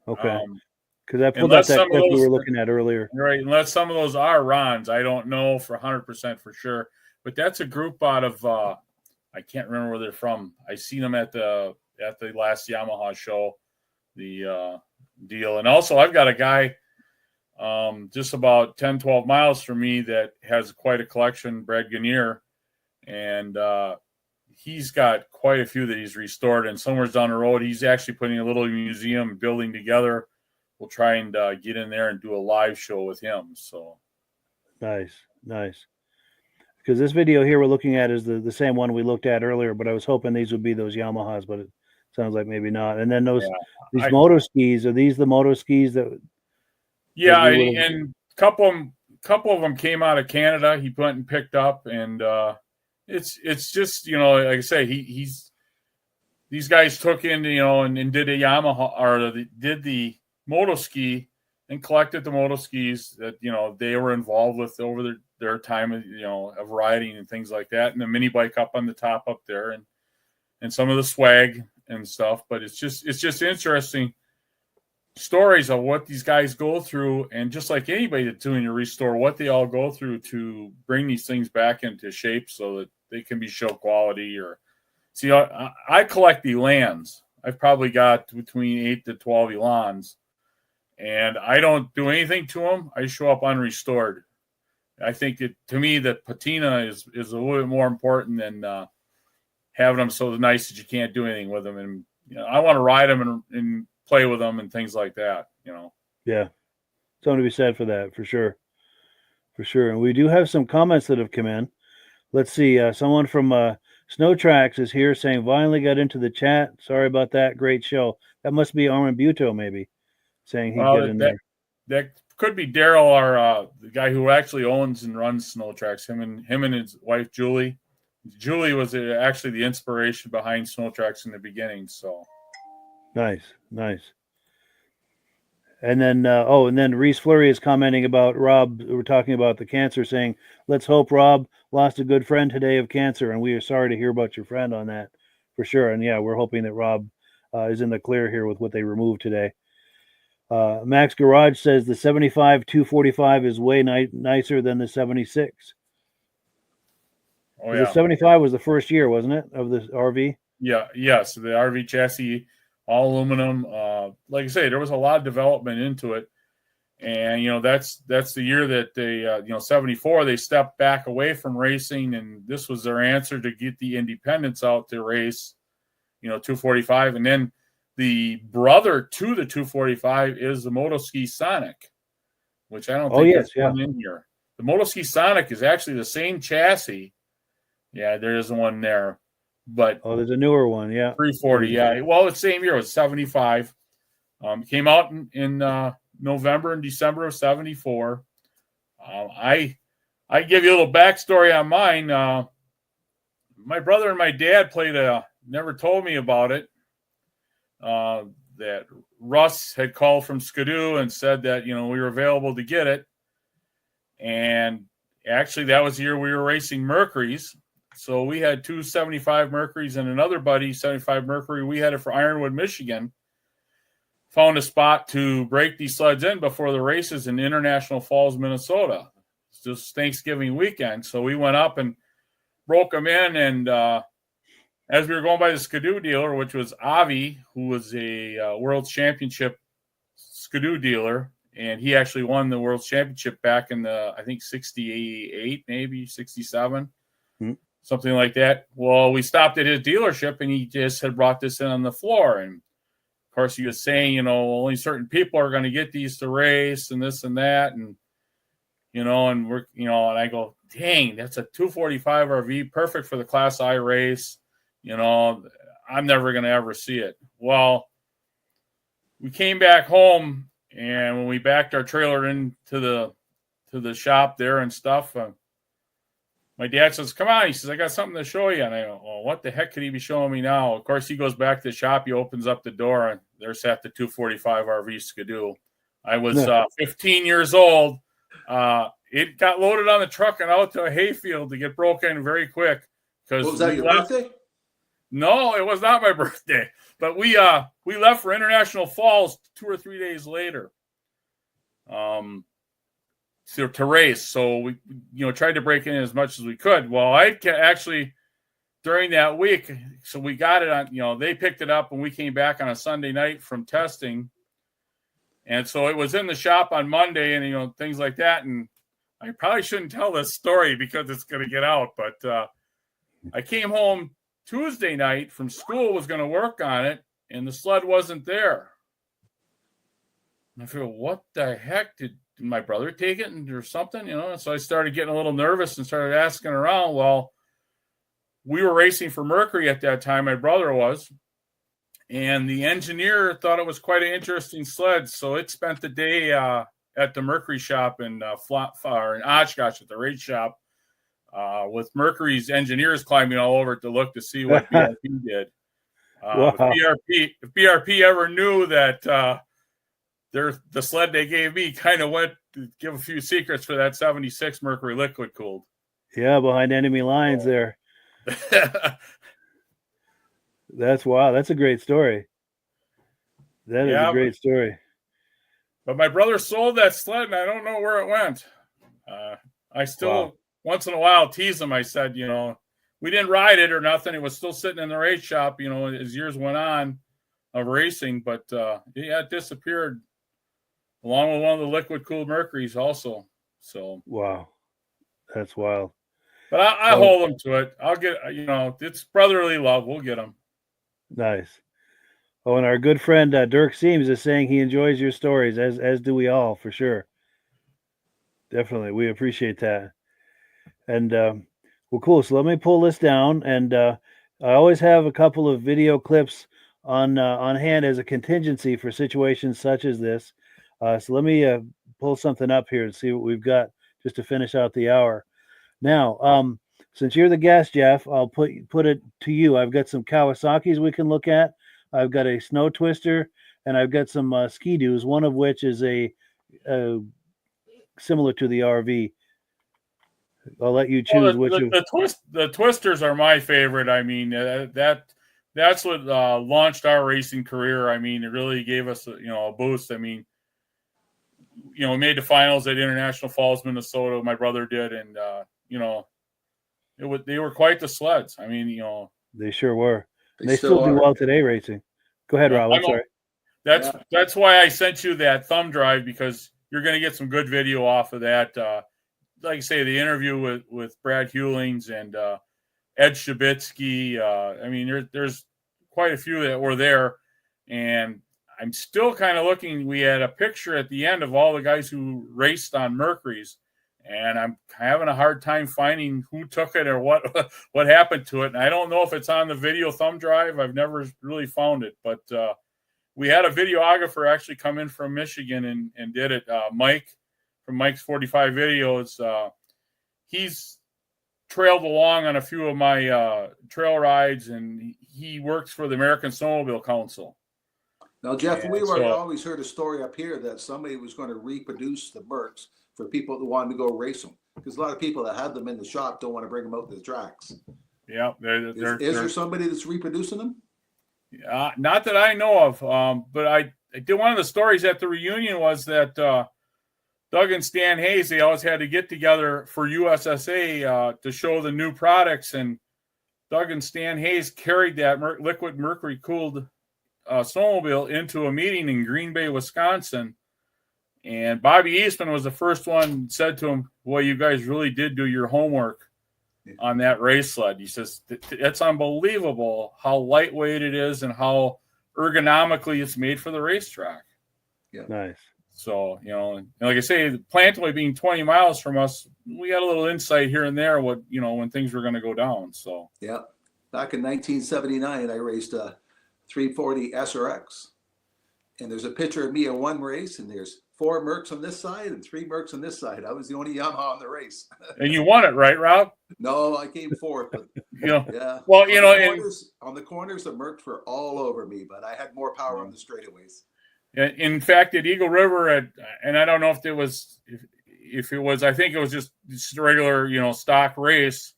okay. Because I pulled up that clip we were looking at earlier. Right, unless some of those are Ron's. I don't know for 100% for sure. But that's a group out of, I can't remember where they're from. I seen them at the last Yamaha show, the deal. And also I've got a guy just about 10, 12 miles from me that has quite a collection, Brad Gunier. And he's got quite a few that he's restored. And somewhere down the road, he's actually putting a little museum building together. We'll try and get in there and do a live show with him. So nice. Because this video here we're looking at is the same one we looked at earlier, but I was hoping these would be those Yamahas, but it sounds like maybe not. And then these moto skis, are these the moto skis that? Yeah, and a couple of them came out of Canada. He went and picked up, and it's just, like I say, he's these guys took in, and did a Yamaha, or did the moto ski and collected the moto skis that they were involved with over their time of riding and things like that, and the mini bike up on the top up there, and some of the swag and stuff. But it's just interesting stories of what these guys go through, and just like anybody that's doing a restore, what they all go through to bring these things back into shape so that they can be show quality. Or see, I collect Elans. I've probably got between 8 to 12 Elans, and I don't do anything to them. I show up unrestored. I think to me, that patina is a little bit more important than having them so nice that you can't do anything with them. And I want to ride them and play with them and things like that. Yeah, something to be said for that, for sure. And we do have some comments that have come in. Let's see. Someone from SNOWTRACKS is here saying, finally got into the chat. Sorry about that. Great show. That must be Armin Buto, maybe, saying he'd get in there. That could be Daryl, our the guy who actually owns and runs SNOWTRACKS. Him and his wife Julie. Julie was actually the inspiration behind SNOWTRACKS in the beginning. So nice. And then Reese Fleury is commenting about Rob. We're talking about the cancer, saying, let's hope Rob lost a good friend today of cancer, and we are sorry to hear about your friend on that, for sure. And yeah, we're hoping that Rob is in the clear here with what they removed today. Max Garage says the 75 245 is way nicer than the 76. Oh, yeah. The 75 was the first year, wasn't it, of the RV? Yeah. So the RV chassis, all aluminum. Like I say, there was a lot of development into it. And, that's the year that they, 74, they stepped back away from racing. And this was their answer to get the independents out to race, 245. And then the brother to the 245 is the Moto Ski Sonic, which I don't think there's one in here. The Moto Ski Sonic is actually the same chassis. Yeah, there is one there. But there's a newer one, yeah. 340, yeah. Well, the same year, it was 75. Came out in November and December of 74. I give you a little backstory on mine. My brother and my dad never told me about it. That Russ had called from Skidoo and said that, we were available to get it. And actually, that was the year we were racing Mercuries. So we had 2 75 Mercuries and another buddy, 75 Mercury. We had it for Ironwood, Michigan. Found a spot to break these sleds in before the races in International Falls, Minnesota. It's just Thanksgiving weekend. So we went up and broke them in. And as we were going by the Skidoo dealer, which was Avi, who was a World Championship Skidoo dealer, and he actually won the World Championship back in I think 68, maybe 67. Something like that. Well, we stopped at his dealership, and he just had brought this in on the floor. And, of course, he was saying, only certain people are going to get these to race and this and that. And, and we're, and I go, dang, that's a 245 RV, perfect for the Class I race. I'm never going to ever see it. Well, we came back home, and when we backed our trailer into the shop there and stuff, my dad says, come on. He says, I got something to show you. And I go, well, what the heck could he be showing me now? Of course, he goes back to the shop. He opens up the door, and there sat the 245 RV Skidoo. I was 15 years old. It got loaded on the truck and out to a hayfield to get broken very quick. Was that your birthday? No, it was not my birthday. But we left for International Falls 2 or 3 days later. To race. So we, tried to break in as much as we could. Well, I actually, during that week, so we got it on, they picked it up and we came back on a Sunday night from testing. And so it was in the shop on Monday and, things like that. And I probably shouldn't tell this story because it's going to get out. But I came home Tuesday night from school, was going to work on it, and the sled wasn't there. And I feel, what the heck? Did my brother take it or something? So I started getting a little nervous and started asking around. Well, we were racing for Mercury at that time. My brother was. And the engineer thought it was quite an interesting sled. So it spent the day at the Mercury shop in Oshkosh at the race shop with Mercury's engineers climbing all over it to look to see what BRP did. Wow. If BRP ever knew that the sled they gave me kind of went to give a few secrets for that 76 Mercury liquid cooled. Yeah, behind enemy lines there. That's wow. That's a great story. That is a great story. But my brother sold that sled, and I don't know where it went. I still, once in a while, tease him. I said, we didn't ride it or nothing. It was still sitting in the race shop, as years went on of racing. But, it disappeared along with one of the liquid-cooled Mercuries also. So wow. That's wild. But I hold him to it. I'll get, it's brotherly love. We'll get him. Nice. Oh, and our good friend Dirk Seams is saying he enjoys your stories, as do we all, for sure. Definitely, we appreciate that. And well, cool. So let me pull this down, and I always have a couple of video clips on hand as a contingency for situations such as this. So let me pull something up here and see what we've got just to finish out the hour. Now, since you're the guest, Jeff, I'll put it to you. I've got some Kawasaki's we can look at. I've got a Snow Twister, and I've got some Ski-Doos, one of which is a similar to the RV. I'll let you choose which of the Twisters are my favorite. I mean, that's what launched our racing career. I mean, it really gave us a boost. I mean, we made the finals at International Falls, Minnesota. My brother did, and they were quite the sleds. I mean, they sure were. They still do well today racing. Go ahead, Rob. I'm sorry. That's why I sent you that thumb drive, because you're going to get some good video off of that. Like I say, the interview with Brad Hewlings and Ed Shabitsky. I mean, there's quite a few that were there, and I'm still kind of looking. We had a picture at the end of all the guys who raced on Mercury's, and I'm having a hard time finding who took it or what happened to it. And I don't know if it's on the video thumb drive. I've never really found it, but we had a videographer actually come in from Michigan and did it. Mike from Mike's 45 videos. He's trailed along on a few of my trail rides, and he works for the American Snowmobile Council. Now, Jeff, we always heard a story up here that somebody was going to reproduce the Mercs for people that wanted to go race them, because a lot of people that have them in the shop don't want to bring them out to the tracks. Yeah, is there somebody that's reproducing them? Not that I know of, but I did. One of the stories at the reunion was that Doug and Stan Hayes, they always had to get together for USSA to show the new products, and Doug and Stan Hayes carried that liquid mercury cooled snowmobile into a meeting in Green Bay, Wisconsin. And Bobby Eastman was the first one, said to him, "Boy, you guys really did do your homework on that race sled." He says, "It's unbelievable how lightweight it is and how ergonomically it's made for the racetrack." Yeah, nice. So, and like I say, the plant only being 20 miles from us, we got a little insight here and there when things were going to go down. So, yeah, back in 1979, I raced a 340 SRX, and there's a picture of me in one race, and there's 4 Mercs on this side and 3 Mercs on this side. I was the only Yamaha on the race. And you won it, right, Rob? No, I came fourth. But, yeah. Well, on the corners, the Mercs were all over me, but I had more power on the straightaways. In fact, at Eagle River, and I don't know if it was, I think it was just a regular, stock race.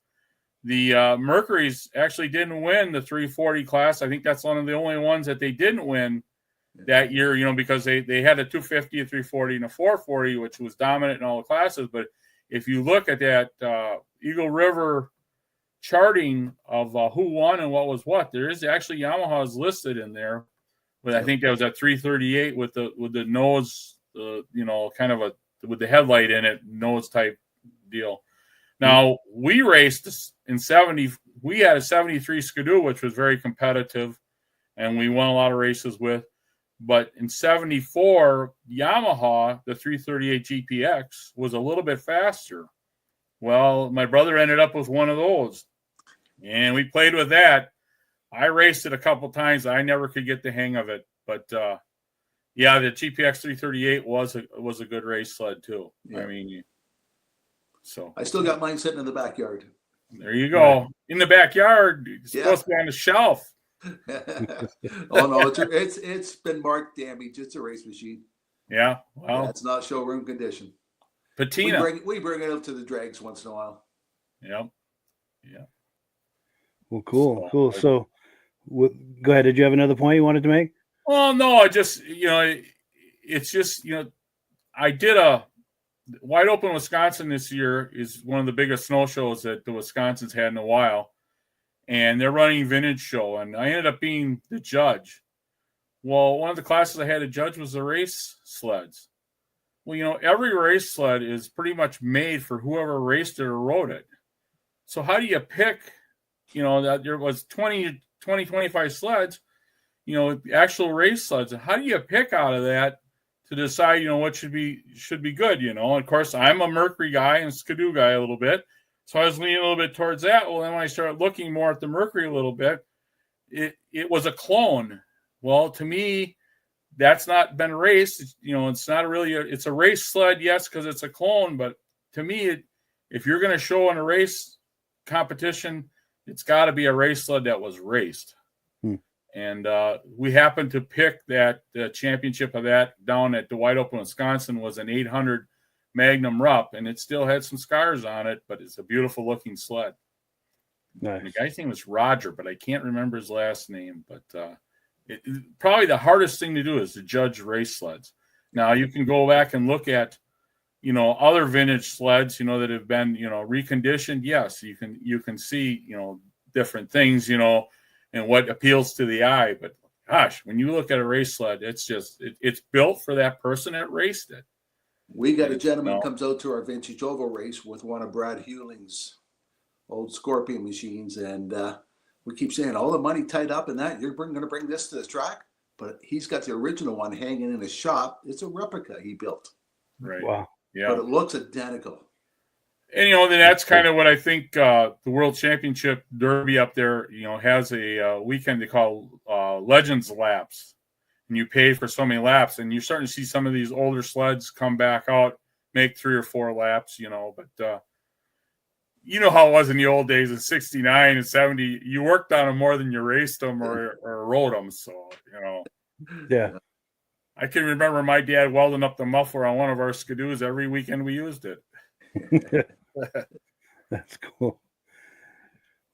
The Mercury's actually didn't win the 340 class. I think that's one of the only ones that they didn't win that year, because they had a 250, a 340, and a 440, which was dominant in all the classes. But if you look at that Eagle River charting of who won and what was what, there is actually Yamaha's listed in there. But I think that was at 338 with the nose, kind of with the headlight in it, nose type deal. Now we raced in 70. We had a 73 Skidoo, which was very competitive, and we won a lot of races with. But in 74, Yamaha, the 338 GPX, was a little bit faster. Well, my brother ended up with one of those, and we played with that. I raced it a couple times. I never could get the hang of it. But, the GPX 338 was a good race sled, too. Yeah. I mean, so. I still got mine sitting in the backyard. There you go. Yeah. In the backyard. It's supposed to be on the shelf. Oh no, it's been marked damage. It's a race machine. Yeah, well, it's not showroom condition. Patina. We bring it up to the drags once in a while. Yep. Yeah. Well, cool. So, go ahead. Did you have another point you wanted to make? Well, no, I just it's just I did a Wide Open Wisconsin this year is one of the biggest snow shows that the Wisconsin's had in a while. And they're running Vintage Show, and I ended up being the judge. Well, one of the classes I had to judge was the race sleds. Well, every race sled is pretty much made for whoever raced it or rode it. So how do you pick, that there was 25 sleds, actual race sleds. And how do you pick out of that to decide, what should be good, And of course, I'm a Mercury guy and Skidoo guy a little bit. So I was leaning a little bit towards that. Well, then when I started looking more at the Mercury a little bit, it was a clone. Well, to me, that's not been raced. It's not really it's a race sled, yes, because it's a clone. But to me, if you're going to show in a race competition, it's got to be a race sled that was raced. And we happened to pick that the championship of that down at the Wide Open Wisconsin was an 800 Magnum Rupp, and it still had some scars on it, but it's a beautiful looking sled. Nice. And the guy's name was Roger, but I can't remember his last name. But probably the hardest thing to do is to judge race sleds. Now you can go back and look at, other vintage sleds, that have been, reconditioned. Yes, you can see, different things, and what appeals to the eye. But gosh, when you look at a race sled, it's just it's built for that person that raced it. We got a gentleman comes out to our vintage oval race with one of Brad Hewling's old Scorpion machines, and we keep saying all the money tied up in that. You're going to bring this to the track, but he's got the original one hanging in his shop. It's a replica he built. Right. Wow. Yeah. But it looks identical. And then that's kind of what I think the World Championship Derby up there, has a weekend they call Legends Laps. And you pay for so many laps, and you're starting to see some of these older sleds come back out, make 3 or 4 laps, but how it was in the old days in 69 and 70, you worked on them more than you raced them or rode them. So, Yeah. I can remember my dad welding up the muffler on one of our Skidoos every weekend we used it. That's cool.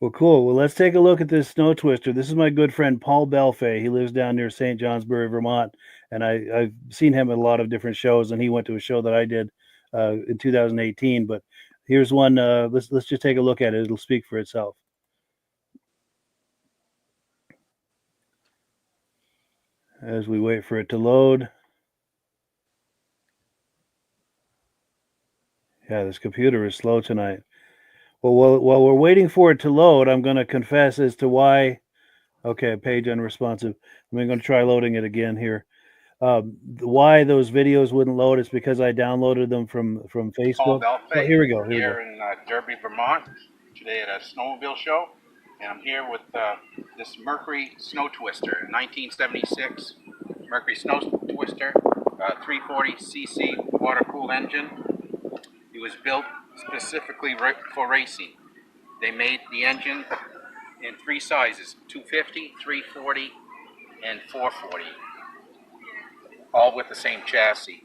Well, cool. Well, let's take a look at this snow twister. This is my good friend Paul Belfay. He lives down near St. Johnsbury, Vermont, and I've seen him at a lot of different shows, and he went to a show that I did in 2018. But here's one. Let's just take a look at it. It'll speak for itself. As we wait for it to load. Yeah, this computer is slow tonight. Well, while we're waiting for it to load, I'm going to confess as to why. Okay, page unresponsive. I'm going to try loading it again here. Why those videos wouldn't load is because I downloaded them from Facebook. Oh, here we go. Here in Derby, Vermont, today at a snowmobile show, and I'm here with this Mercury Snow Twister, 1976 Mercury Snow Twister, 340cc water-cooled engine. It was built specifically for racing. They made the engine in 3 sizes, 250, 340, and 440, all with the same chassis.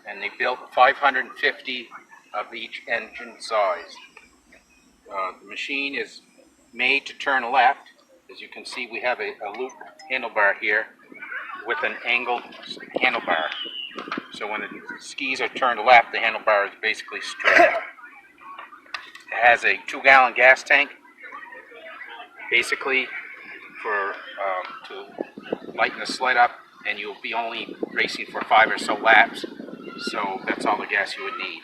And they built 550 of each engine size. The machine is made to turn left. As you can see, we have a loop handlebar here with an angled handlebar. So when the skis are turned left, the handlebar is basically straight. It has a 2-gallon gas tank, basically for to lighten the sled up, and you'll be only racing for 5 or so laps. So that's all the gas you would need.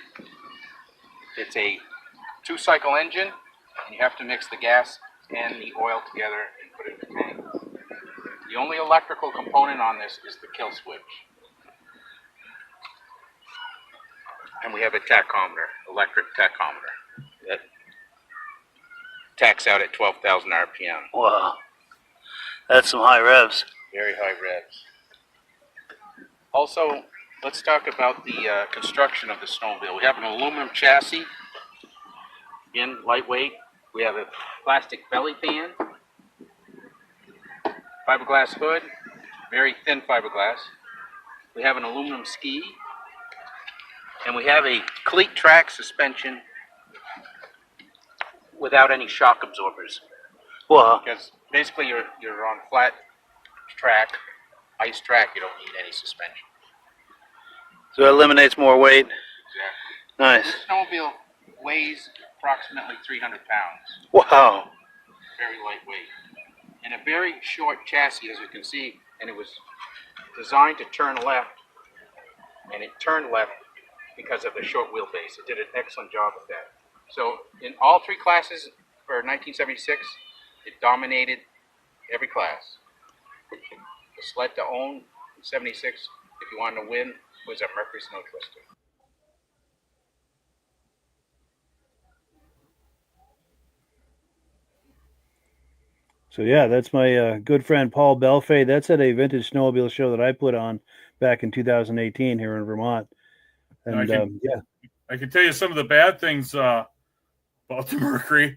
It's a 2-cycle engine, and you have to mix the gas and the oil together and put it in the tank. The only electrical component on this is the kill switch. And we have a tachometer, electric tachometer, that tacks out at 12,000 RPM. Wow. That's some high revs. Very high revs. Also, let's talk about the construction of the snowmobile. We have an aluminum chassis, again, lightweight. We have a plastic belly pan, fiberglass hood, very thin fiberglass. We have an aluminum ski, and we have a cleat track suspension without any shock absorbers. Wow. Because basically you're on flat track, ice track, you don't need any suspension. So it eliminates more weight. Exactly. Nice. This snowmobile weighs approximately 300 pounds. Wow. Very lightweight. And a very short chassis, as you can see, and it was designed to turn left, and it turned left because of the short wheelbase. It did an excellent job with that. So in all 3 classes for 1976, it dominated every class. The sled to own in 76, if you wanted to win, was a Mercury Snow Twister. So yeah, that's my good friend Paul Belfay. That's at a Vintage Snowmobile Show that I put on back in 2018 here in Vermont. And I can tell you some of the bad things about the Mercury.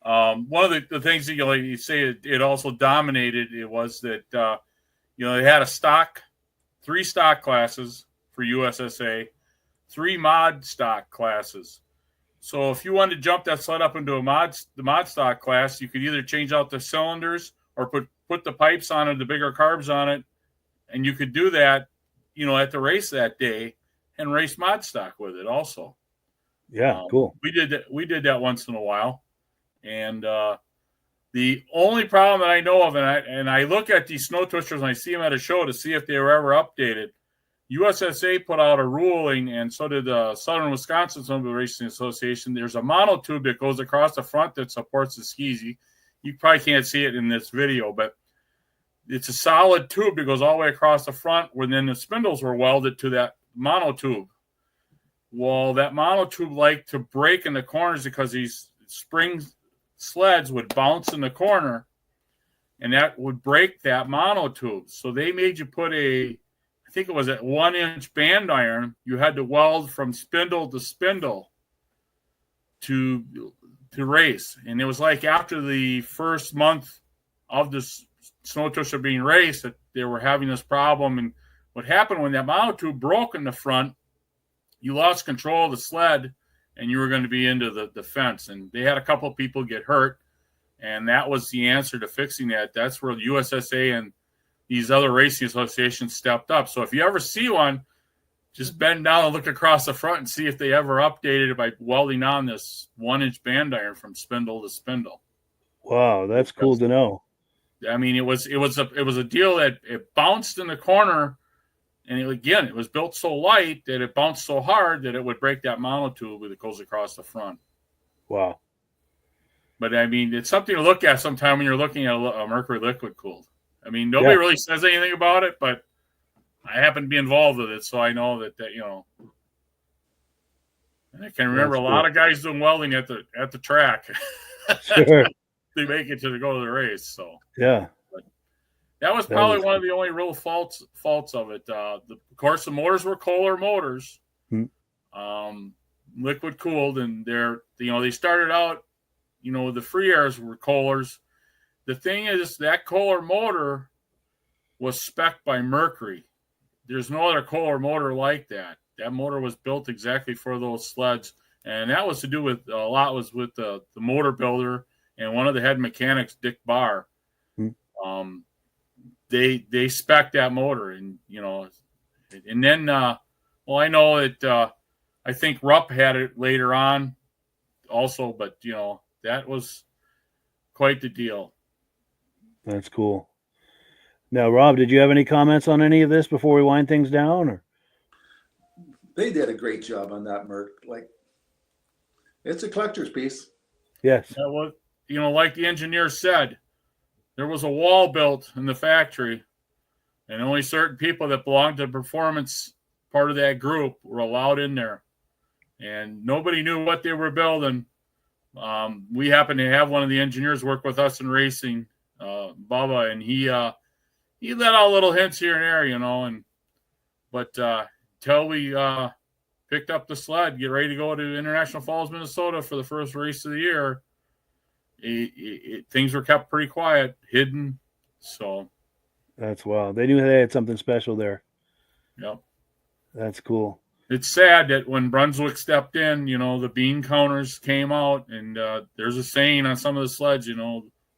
One of the things that you say it also dominated, it was that they had 3 stock classes for USSA, 3 mod stock classes. So if you wanted to jump that sled up into the mod stock class, you could either change out the cylinders or put the pipes on it, the bigger carbs on it, and you could do that, at the race that day and race mod stock with it also. Yeah, cool. We did that once in a while, and the only problem that I know of, and I look at these snow twisters and I see them at a show to see if they were ever updated. USSA put out a ruling, and so did the Southern Wisconsin Snowmobile Racing Association. There's a monotube that goes across the front that supports the skis. You probably can't see it in this video, but it's a solid tube that goes all the way across the front, where then the spindles were welded to that monotube. Well, that monotube liked to break in the corners because these spring sleds would bounce in the corner, and that would break that monotube. So they made you put I think it was at 1-inch band iron. You had to weld from spindle to spindle to race. And it was like after the first month of this snow twister being raced that they were having this problem. And what happened when that monotube broke in the front, you lost control of the sled and you were going to be into the fence. And they had a couple of people get hurt. And that was the answer to fixing that. That's where the USSA and these other racing associations stepped up. So if you ever see one, just bend down and look across the front and see if they ever updated it by welding on this 1-inch band iron from spindle to spindle. Wow, that's cool to know. I mean, it was a deal that it bounced in the corner, and it was built so light that it bounced so hard that it would break that monotube that goes across the front. Wow. But I mean, it's something to look at sometime when you're looking at a Mercury liquid cooled. I mean, nobody really says anything about it, but I happen to be involved with it, so I know that and I can remember a lot of guys doing welding at the track. Sure. They make it to go to the race. So yeah, but that was probably one of the only real faults of it. Of course, the motors were Kohler motors, liquid cooled, and they started out, the free airs were Kohlers. The thing is, that Kohler motor was spec'd by Mercury. There's no other Kohler motor like that. That motor was built exactly for those sleds, and that was to do with the motor builder and one of the head mechanics, Dick Barr. They spec'd that motor, and then I know that I think Rupp had it later on, also, but that was quite the deal. That's cool. Now, Rob, did you have any comments on any of this before we wind things down? Or They did a great job on that, Merc. Like, it's a collector's piece. yes, That was, like the engineer said, there was a wall built in the factory, and only certain people that belonged to the performance part of that group were allowed in there. And nobody knew what they were building. We happened to have one of the engineers work with us in racing, Bubba, and he let out little hints here and there, but till we picked up the sled, get ready to go to International Falls, Minnesota for the first race of the year, things were kept pretty quiet, hidden. So that's wild. They knew they had something special there. Yep. That's cool. It's sad that when Brunswick stepped in, the bean counters came out, and there's a saying on some of the sleds,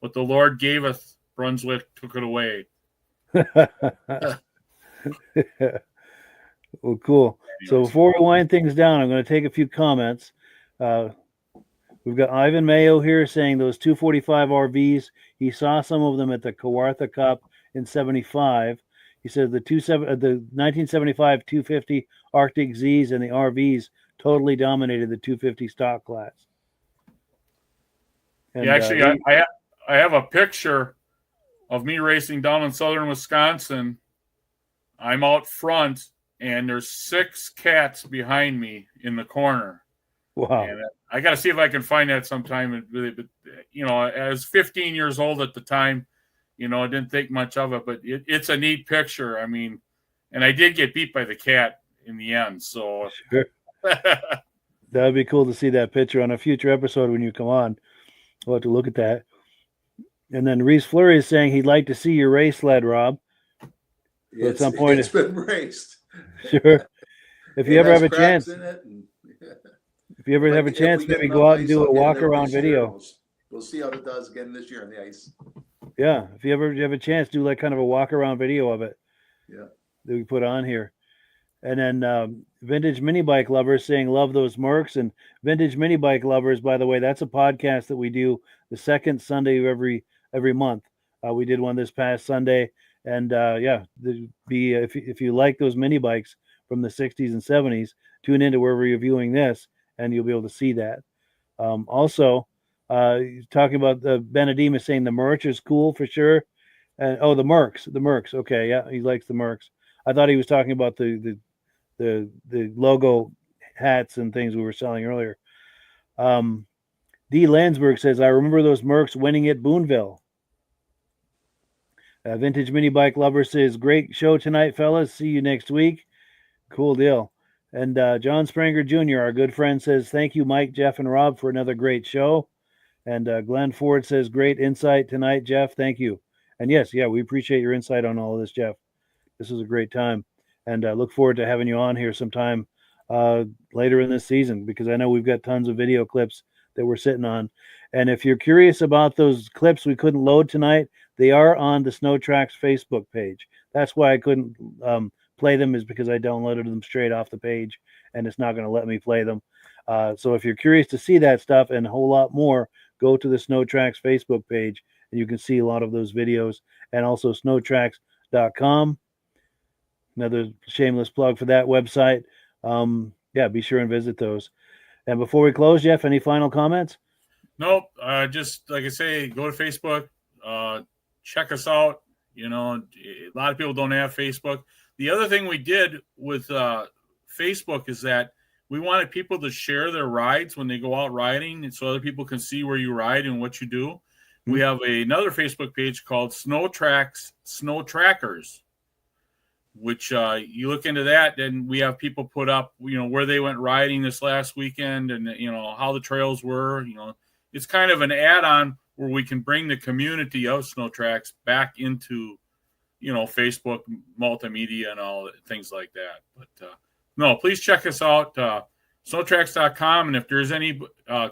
what the Lord gaveth, Brunswick took it away. Well, cool. So before we wind things down, I'm going to take a few comments. We've got Ivan Mayo here saying those 245 RVs, he saw some of them at the Kawartha Cup in 75. He said the 1975 250 Arctic Zs and the RVs totally dominated the 250 stock class. And, yeah, actually, I have a picture of me racing down in southern Wisconsin. I'm out front, and there's 6 cats behind me in the corner. Wow. And I got to see if I can find that sometime. But, I was 15 years old at the time. I didn't think much of it, but it's a neat picture. I mean, and I did get beat by the cat in the end. So sure. That would be cool to see that picture on a future episode when you come on. We'll have to look at that. And then Reese Fleury is saying he'd like to see your race sled, Rob. At some point, it's been raced. Sure. If you ever have a chance, if you ever have a chance, maybe go out and do a walk around video. We'll see how it does again this year on the ice. Yeah, if you ever have a chance, do like kind of a walk around video of it. Yeah, that we put on here. And then Vintage Mini Bike Lovers saying love those Mercs. And Vintage Mini Bike Lovers, by the way, that's a podcast that we do the second Sunday of every month. We did one this past Sunday, and if you like those mini bikes from the 60s and 70s, tune into wherever you're viewing this, and you'll be able to see that. Also, talking about Benedemus saying the merch is cool for sure. And the Mercs. Okay, yeah, he likes the Mercs. I thought he was talking about the logo hats and things we were selling earlier. D. Landsberg says, I remember those Mercs winning at Boonville. Vintage Mini Bike Lover says, great show tonight, fellas. See you next week. Cool deal. And John Spranger Jr., our good friend, says, thank you, Mike, Jeff, and Rob, for another great show. And Glenn Ford says, great insight tonight, Jeff. Thank you. And yes, we appreciate your insight on all of this, Jeff. This was a great time. And I look forward to having you on here sometime later in this season, because I know we've got tons of video clips that we're sitting on. And if you're curious about those clips we couldn't load tonight, they are on the SNOWTRACKS Facebook page. That's why I couldn't play them, is because I downloaded them straight off the page, and it's not going to let me play them. So if you're curious to see that stuff and a whole lot more, go to the SNOWTRACKS Facebook page, and you can see a lot of those videos, and also snowtracks.com. Another shameless plug for that website. Be sure and visit those. And before we close, Jeff, any final comments? Nope. Just like I say, go to Facebook, check us out. A lot of people don't have Facebook. The other thing we did with Facebook is that we wanted people to share their rides when they go out riding, and so other people can see where you ride and what you do. Mm-hmm. We have another Facebook page called SNOWTRACKS SNOWTRACKERS, which you look into that, then we have people put up, where they went riding this last weekend, and how the trails were. It's kind of an add-on where we can bring the community of SNOWTRACKS back into, Facebook multimedia and all things like that. But no, please check us out, snowtracks.com, and if there's any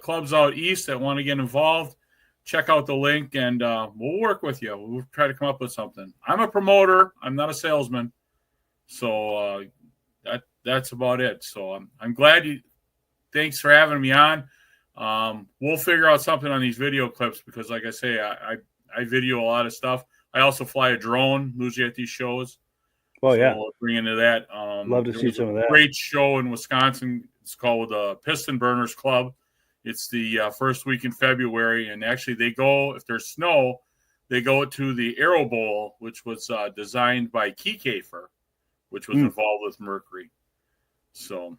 clubs out east that want to get involved, check out the link, and we'll work with you. We'll try to come up with something. I'm a promoter. I'm not a salesman. So that's about it. So I'm glad thanks for having me on. We'll figure out something on these video clips, because like I say, I video a lot of stuff. I also fly a drone, usually at these shows. Oh, So yeah. we'll bring into that. Love to there see was some a of that. Great show in Wisconsin. It's called the Piston Burners Club. It's the first week in February, and actually they go, if there's snow, they go to the Aero Bowl, which was designed by Keycafer, which was involved with Mercury. So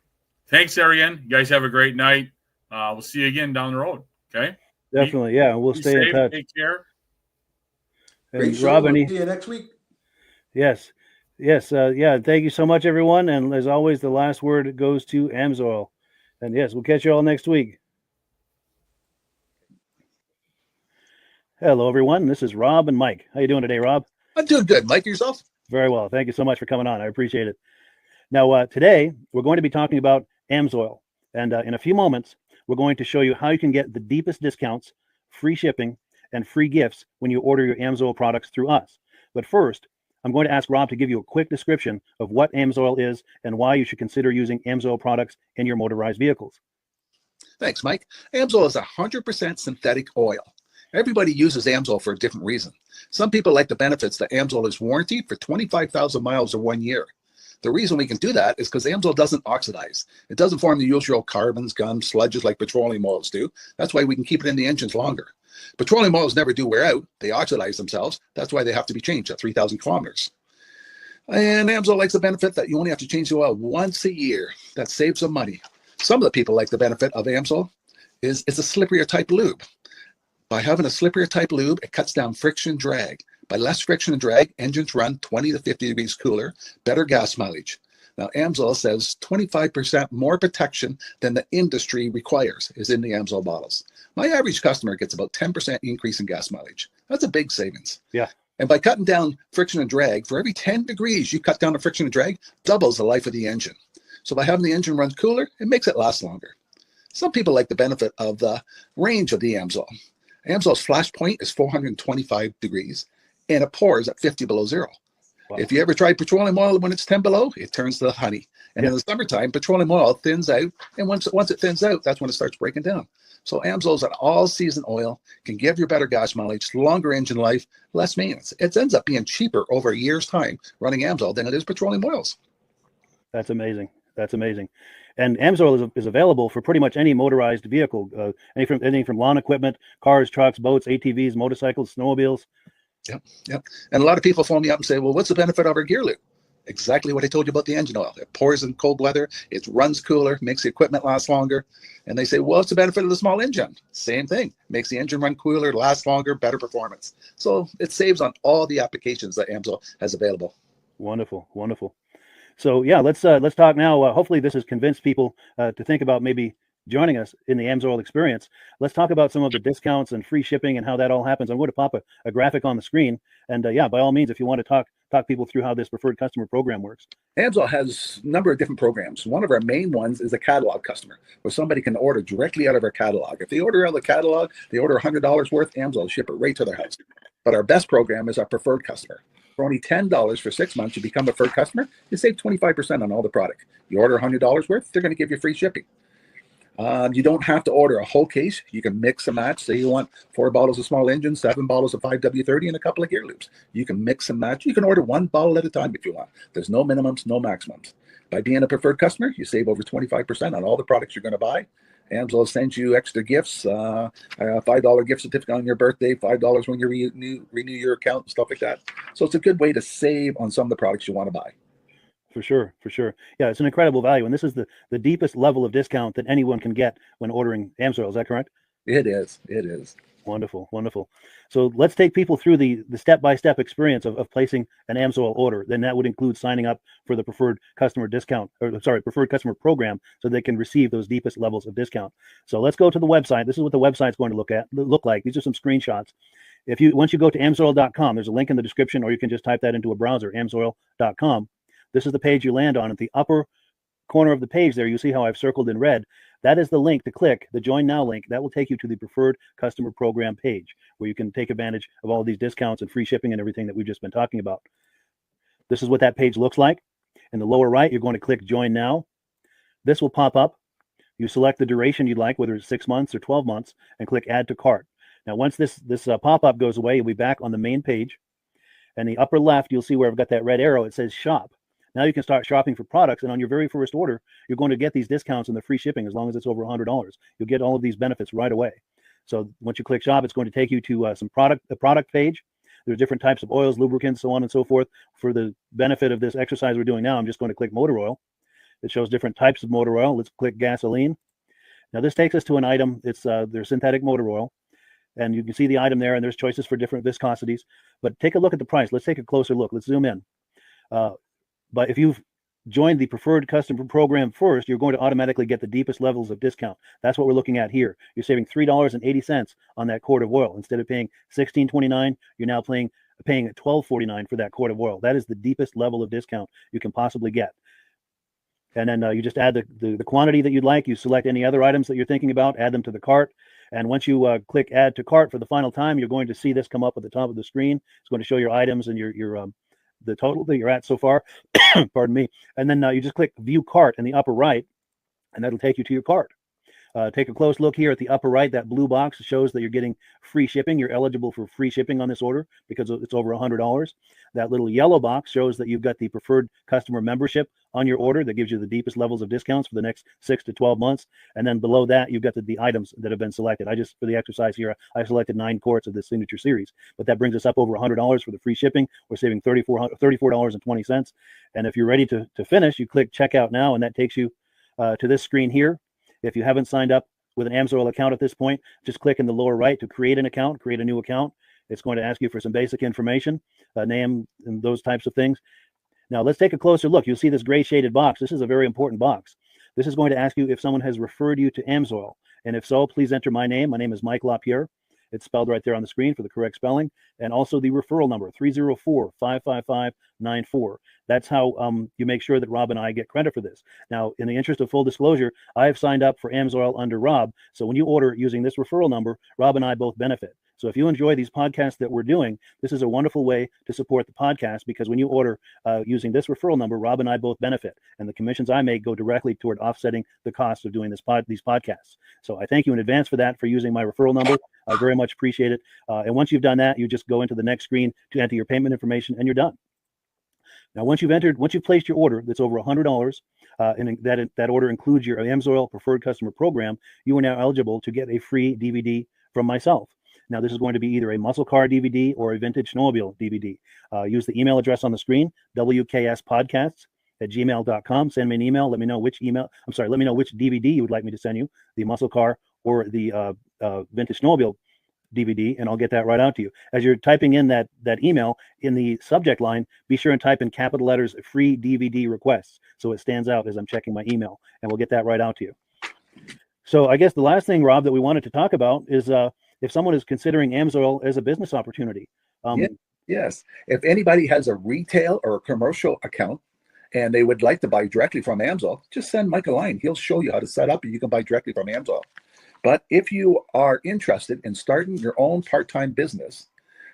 thanks, Ariane. You guys have a great night. We'll see you again down the road. Okay? Definitely. Yeah. We'll Be stay safe, in touch. Take care. And Great show. Rob, We'll see you next week. Yes. Yes. Yeah. Thank you so much, everyone. And as always, the last word goes to Amsoil. And yes, we'll catch you all next week. Hello, everyone. This is Rob and Mike. How you doing today, Rob? I'm doing good. Mike, yourself? Very well. Thank you so much for coming on. I appreciate it. Now, today, we're going to be talking about Amsoil. And in a few moments, we're going to show you how you can get the deepest discounts, free shipping, and free gifts when you order your Amsoil products through us. But first, I'm going to ask Rob to give you a quick description of what Amsoil is and why you should consider using Amsoil products in your motorized vehicles. Thanks, Mike. Amsoil is 100% synthetic oil. Everybody uses Amsoil for a different reason. Some people like the benefits that Amsoil is warranted for 25,000 miles or 1 year. The reason we can do that is because Amsoil doesn't oxidize. It doesn't form the usual carbons, gums, sludges like petroleum oils do. That's why we can keep it in the engines longer. Petroleum oils never do wear out. They oxidize themselves. That's why they have to be changed at 3,000 kilometers. And Amsoil likes the benefit that you only have to change the oil once a year. That saves them money. Some of the people like the benefit of Amsoil is it's a slipperier type lube. By having a slipperier type lube, it cuts down friction and drag. By less friction and drag, engines run 20 to 50 degrees cooler, better gas mileage. Now, Amsoil says 25% more protection than the industry requires is in the Amsoil bottles. My average customer gets about 10% increase in gas mileage. That's a big savings. Yeah. And by cutting down friction and drag, for every 10 degrees you cut down the friction and drag, doubles the life of the engine. So by having the engine run cooler, it makes it last longer. Some people like the benefit of the range of the Amsoil. Amsoil's flash point is 425 degrees, and it pours at 50 below zero. Wow. If you ever tried petroleum oil when it's 10 below, it turns to honey. And in the summertime, petroleum oil thins out, and once it thins out, that's when it starts breaking down. So Amsoil's an all-season oil, can give you better gas mileage, longer engine life, less maintenance. It ends up being cheaper over a year's time running Amsoil than it is petroleum oils. That's amazing. That's amazing. And Amsoil is available for pretty much any motorized vehicle, anything from lawn equipment, cars, trucks, boats, ATVs, motorcycles, snowmobiles. Yep. And a lot of people phone me up and say, well, what's the benefit of our gear lube? Exactly what I told you about the engine oil. It pours in cold weather, it runs cooler, makes the equipment last longer. And they say, well, what's the benefit of the small engine? Same thing. Makes the engine run cooler, last longer, better performance. So it saves on all the applications that Amsoil has available. Wonderful, wonderful. So yeah, let's talk now. Hopefully this has convinced people to think about maybe joining us in the Amsoil experience. Let's talk about some of the discounts and free shipping and how that all happens. I'm going to pop a graphic on the screen. And yeah, by all means, if you want to talk people through how this preferred customer program works. Amsoil has a number of different programs. One of our main ones is a catalog customer, where somebody can order directly out of our catalog. If they order out of the catalog, they order $100 worth, Amsoil will ship it right to their house. But our best program is our preferred customer. For only $10 for 6 months, you become a preferred customer, you save 25% on all the product. You order $100 worth, they're going to give you free shipping. You don't have to order a whole case. You can mix and match. Say you want 4 bottles of small engine, 7 bottles of 5W30, and a couple of gear loops. You can mix and match. You can order 1 bottle at a time if you want. There's no minimums, no maximums. By being a preferred customer, you save over 25% on all the products you're going to buy. Amsoil sends you extra gifts, a $5 gift certificate on your birthday, $5 when you renew your account, stuff like that. So it's a good way to save on some of the products you want to buy. For sure. Yeah, it's an incredible value. And this is the deepest level of discount that anyone can get when ordering Amsoil. Is that correct? It is. Wonderful. So let's take people through the step-by-step experience of placing an Amsoil order. Then that would include signing up for the preferred customer preferred customer program, so they can receive those deepest levels of discount. So let's go to the website. This is what the website's going to look like. These are some screenshots. Once you go to amsoil.com, there's a link in the description, or you can just type that into a browser, amsoil.com. This is the page you land on. At the upper corner of the page there, you see how I've circled in red. That is the link to click, the Join Now link. That will take you to the Preferred Customer Program page, where you can take advantage of all these discounts and free shipping and everything that we've just been talking about. This is what that page looks like. In the lower right, you're going to click Join Now. This will pop up. You select the duration you'd like, whether it's 6 months or 12 months, and click Add to Cart. Now, once this pop-up goes away, you'll be back on the main page. And the upper left, you'll see where I've got that red arrow. It says shop. Now you can start shopping for products, and on your very first order, you're going to get these discounts and the free shipping as long as it's over $100. You'll get all of these benefits right away. So once you click shop, it's going to take you to a product page. There's different types of oils, lubricants, so on and so forth. For the benefit of this exercise we're doing now, I'm just going to click motor oil. It shows different types of motor oil. Let's click gasoline. Now this takes us to an item. It's their synthetic motor oil. And you can see the item there, and there's choices for different viscosities. But take a look at the price. Let's take a closer look. Let's zoom in. But if you've joined the preferred customer program first, you're going to automatically get the deepest levels of discount. That's what we're looking at here. You're saving $3.80 on that quart of oil. Instead of paying $16.29, you're now paying $12.49 for that quart of oil. That is the deepest level of discount you can possibly get. And then you just add the quantity that you'd like. You select any other items that you're thinking about, add them to the cart. And once you click add to cart for the final time, you're going to see this come up at the top of the screen. It's going to show your items and your the total that you're at so far. Pardon me. And then you just click view cart in the upper right, and that'll take you to your cart. Take a close look here at the upper right. That blue box shows that you're getting free shipping. You're eligible for free shipping on this order because it's over $100. That little yellow box shows that you've got the preferred customer membership on your order that gives you the deepest levels of discounts for the next 6 to 12 months. And then below that, you've got the items that have been selected. For the exercise here, I selected 9 quarts of the signature series, but that brings us up over $100 for the free shipping. We're saving $34.20. And if you're ready to finish, you click checkout now, and that takes you to this screen here. If you haven't signed up with an Amsoil account at this point, just click in the lower right to create an account, create a new account. It's going to ask you for some basic information, name, and those types of things. Now let's take a closer look. You'll see this gray shaded box. This is a very important box. This is going to ask you if someone has referred you to Amsoil. And if so, please enter my name. My name is Mike LaPierre. It's spelled right there on the screen for the correct spelling. And also the referral number, 304-555-94. That's how you make sure that Rob and I get credit for this. Now, in the interest of full disclosure, I have signed up for Amsoil under Rob. So when you order using this referral number, Rob and I both benefit. So if you enjoy these podcasts that we're doing, this is a wonderful way to support the podcast, because when you order using this referral number, Rob and I both benefit. And the commissions I make go directly toward offsetting the cost of doing these podcasts. So I thank you in advance for that, for using my referral number. I very much appreciate it. And once you've done that, you just go into the next screen to enter your payment information, and you're done. Now, once you've placed your order that's over $100, and that order includes your Amsoil preferred customer program, you are now eligible to get a free DVD from myself. Now, this is going to be either a muscle car DVD or a vintage snowmobile DVD. Use the email address on the screen, wkspodcasts@gmail.com. Send me an email. Let me know which DVD you would like me to send you, the muscle car or the vintage snowmobile DVD, and I'll get that right out to you. As you're typing in that email, in the subject line, be sure and type in capital letters free DVD requests, so it stands out as I'm checking my email, and we'll get that right out to you. So I guess the last thing, Rob, that we wanted to talk about is if someone is considering Amsoil as a business opportunity. Yes. If anybody has a retail or a commercial account and they would like to buy directly from Amsoil, just send Mike a line. He'll show you how to set up, and you can buy directly from Amsoil. But if you are interested in starting your own part-time business,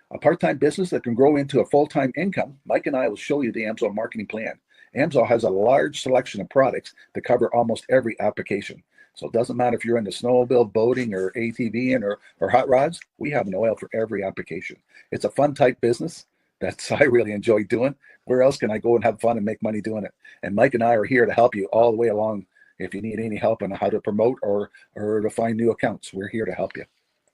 a part-time business that can grow into a full-time income, Mike and I will show you the Amsoil marketing plan. Amsoil has a large selection of products that cover almost every application. So it doesn't matter if you're into snowmobile, boating, or ATVing, or hot rods. We have an oil for every application. It's a fun type business that I really enjoy doing. Where else can I go and have fun and make money doing it? And Mike and I are here to help you all the way along. If you need any help on how to promote or to find new accounts, we're here to help you.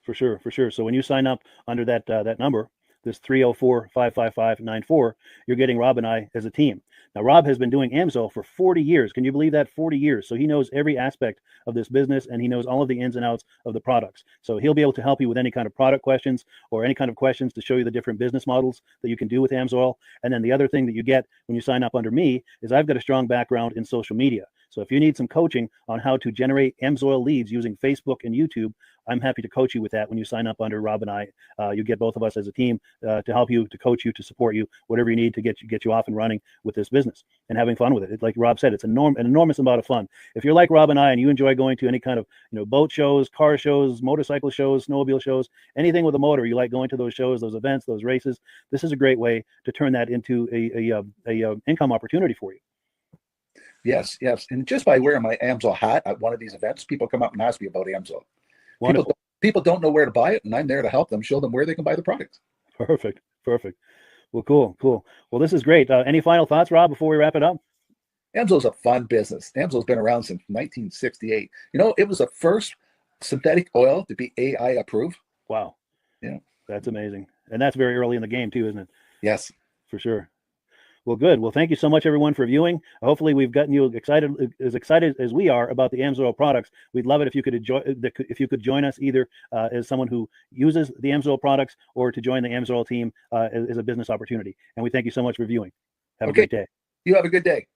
For sure. So when you sign up under that number, this 304-555-94, you're getting Rob and I as a team. Now, Rob has been doing Amsoil for 40 years. Can you believe that? 40 years. So he knows every aspect of this business, and he knows all of the ins and outs of the products. So he'll be able to help you with any kind of product questions or any kind of questions to show you the different business models that you can do with Amsoil. And then the other thing that you get when you sign up under me is I've got a strong background in social media. So if you need some coaching on how to generate Amsoil leads using Facebook and YouTube, I'm happy to coach you with that when you sign up under Rob and I. You get both of us as a team to help you, to coach you, to support you, whatever you need to get you off and running with this business and having fun with it. Like Rob said, it's an enormous amount of fun. If you're like Rob and I and you enjoy going to any kind of boat shows, car shows, motorcycle shows, snowmobile shows, anything with a motor, you like going to those shows, those events, those races, this is a great way to turn that into a income opportunity for you. Yes. And just by wearing my Amsoil hat at one of these events, people come up and ask me about Amsoil. People don't know where to buy it, and I'm there to help them, show them where they can buy the product. Perfect. Well, cool. Well, this is great. Any final thoughts, Rob, before we wrap it up? Amsoil's a fun business. Amsoil's been around since 1968. You know, it was the first synthetic oil to be AI approved. Wow. Yeah. That's amazing. And that's very early in the game too, isn't it? Yes. For sure. Well, good. Well, thank you so much, everyone, for viewing. Hopefully, we've gotten you excited as we are about the Amsoil products. We'd love it if you could join us either as someone who uses the Amsoil products or to join the Amsoil team as a business opportunity. And we thank you so much for viewing. Have a great day. You have a good day.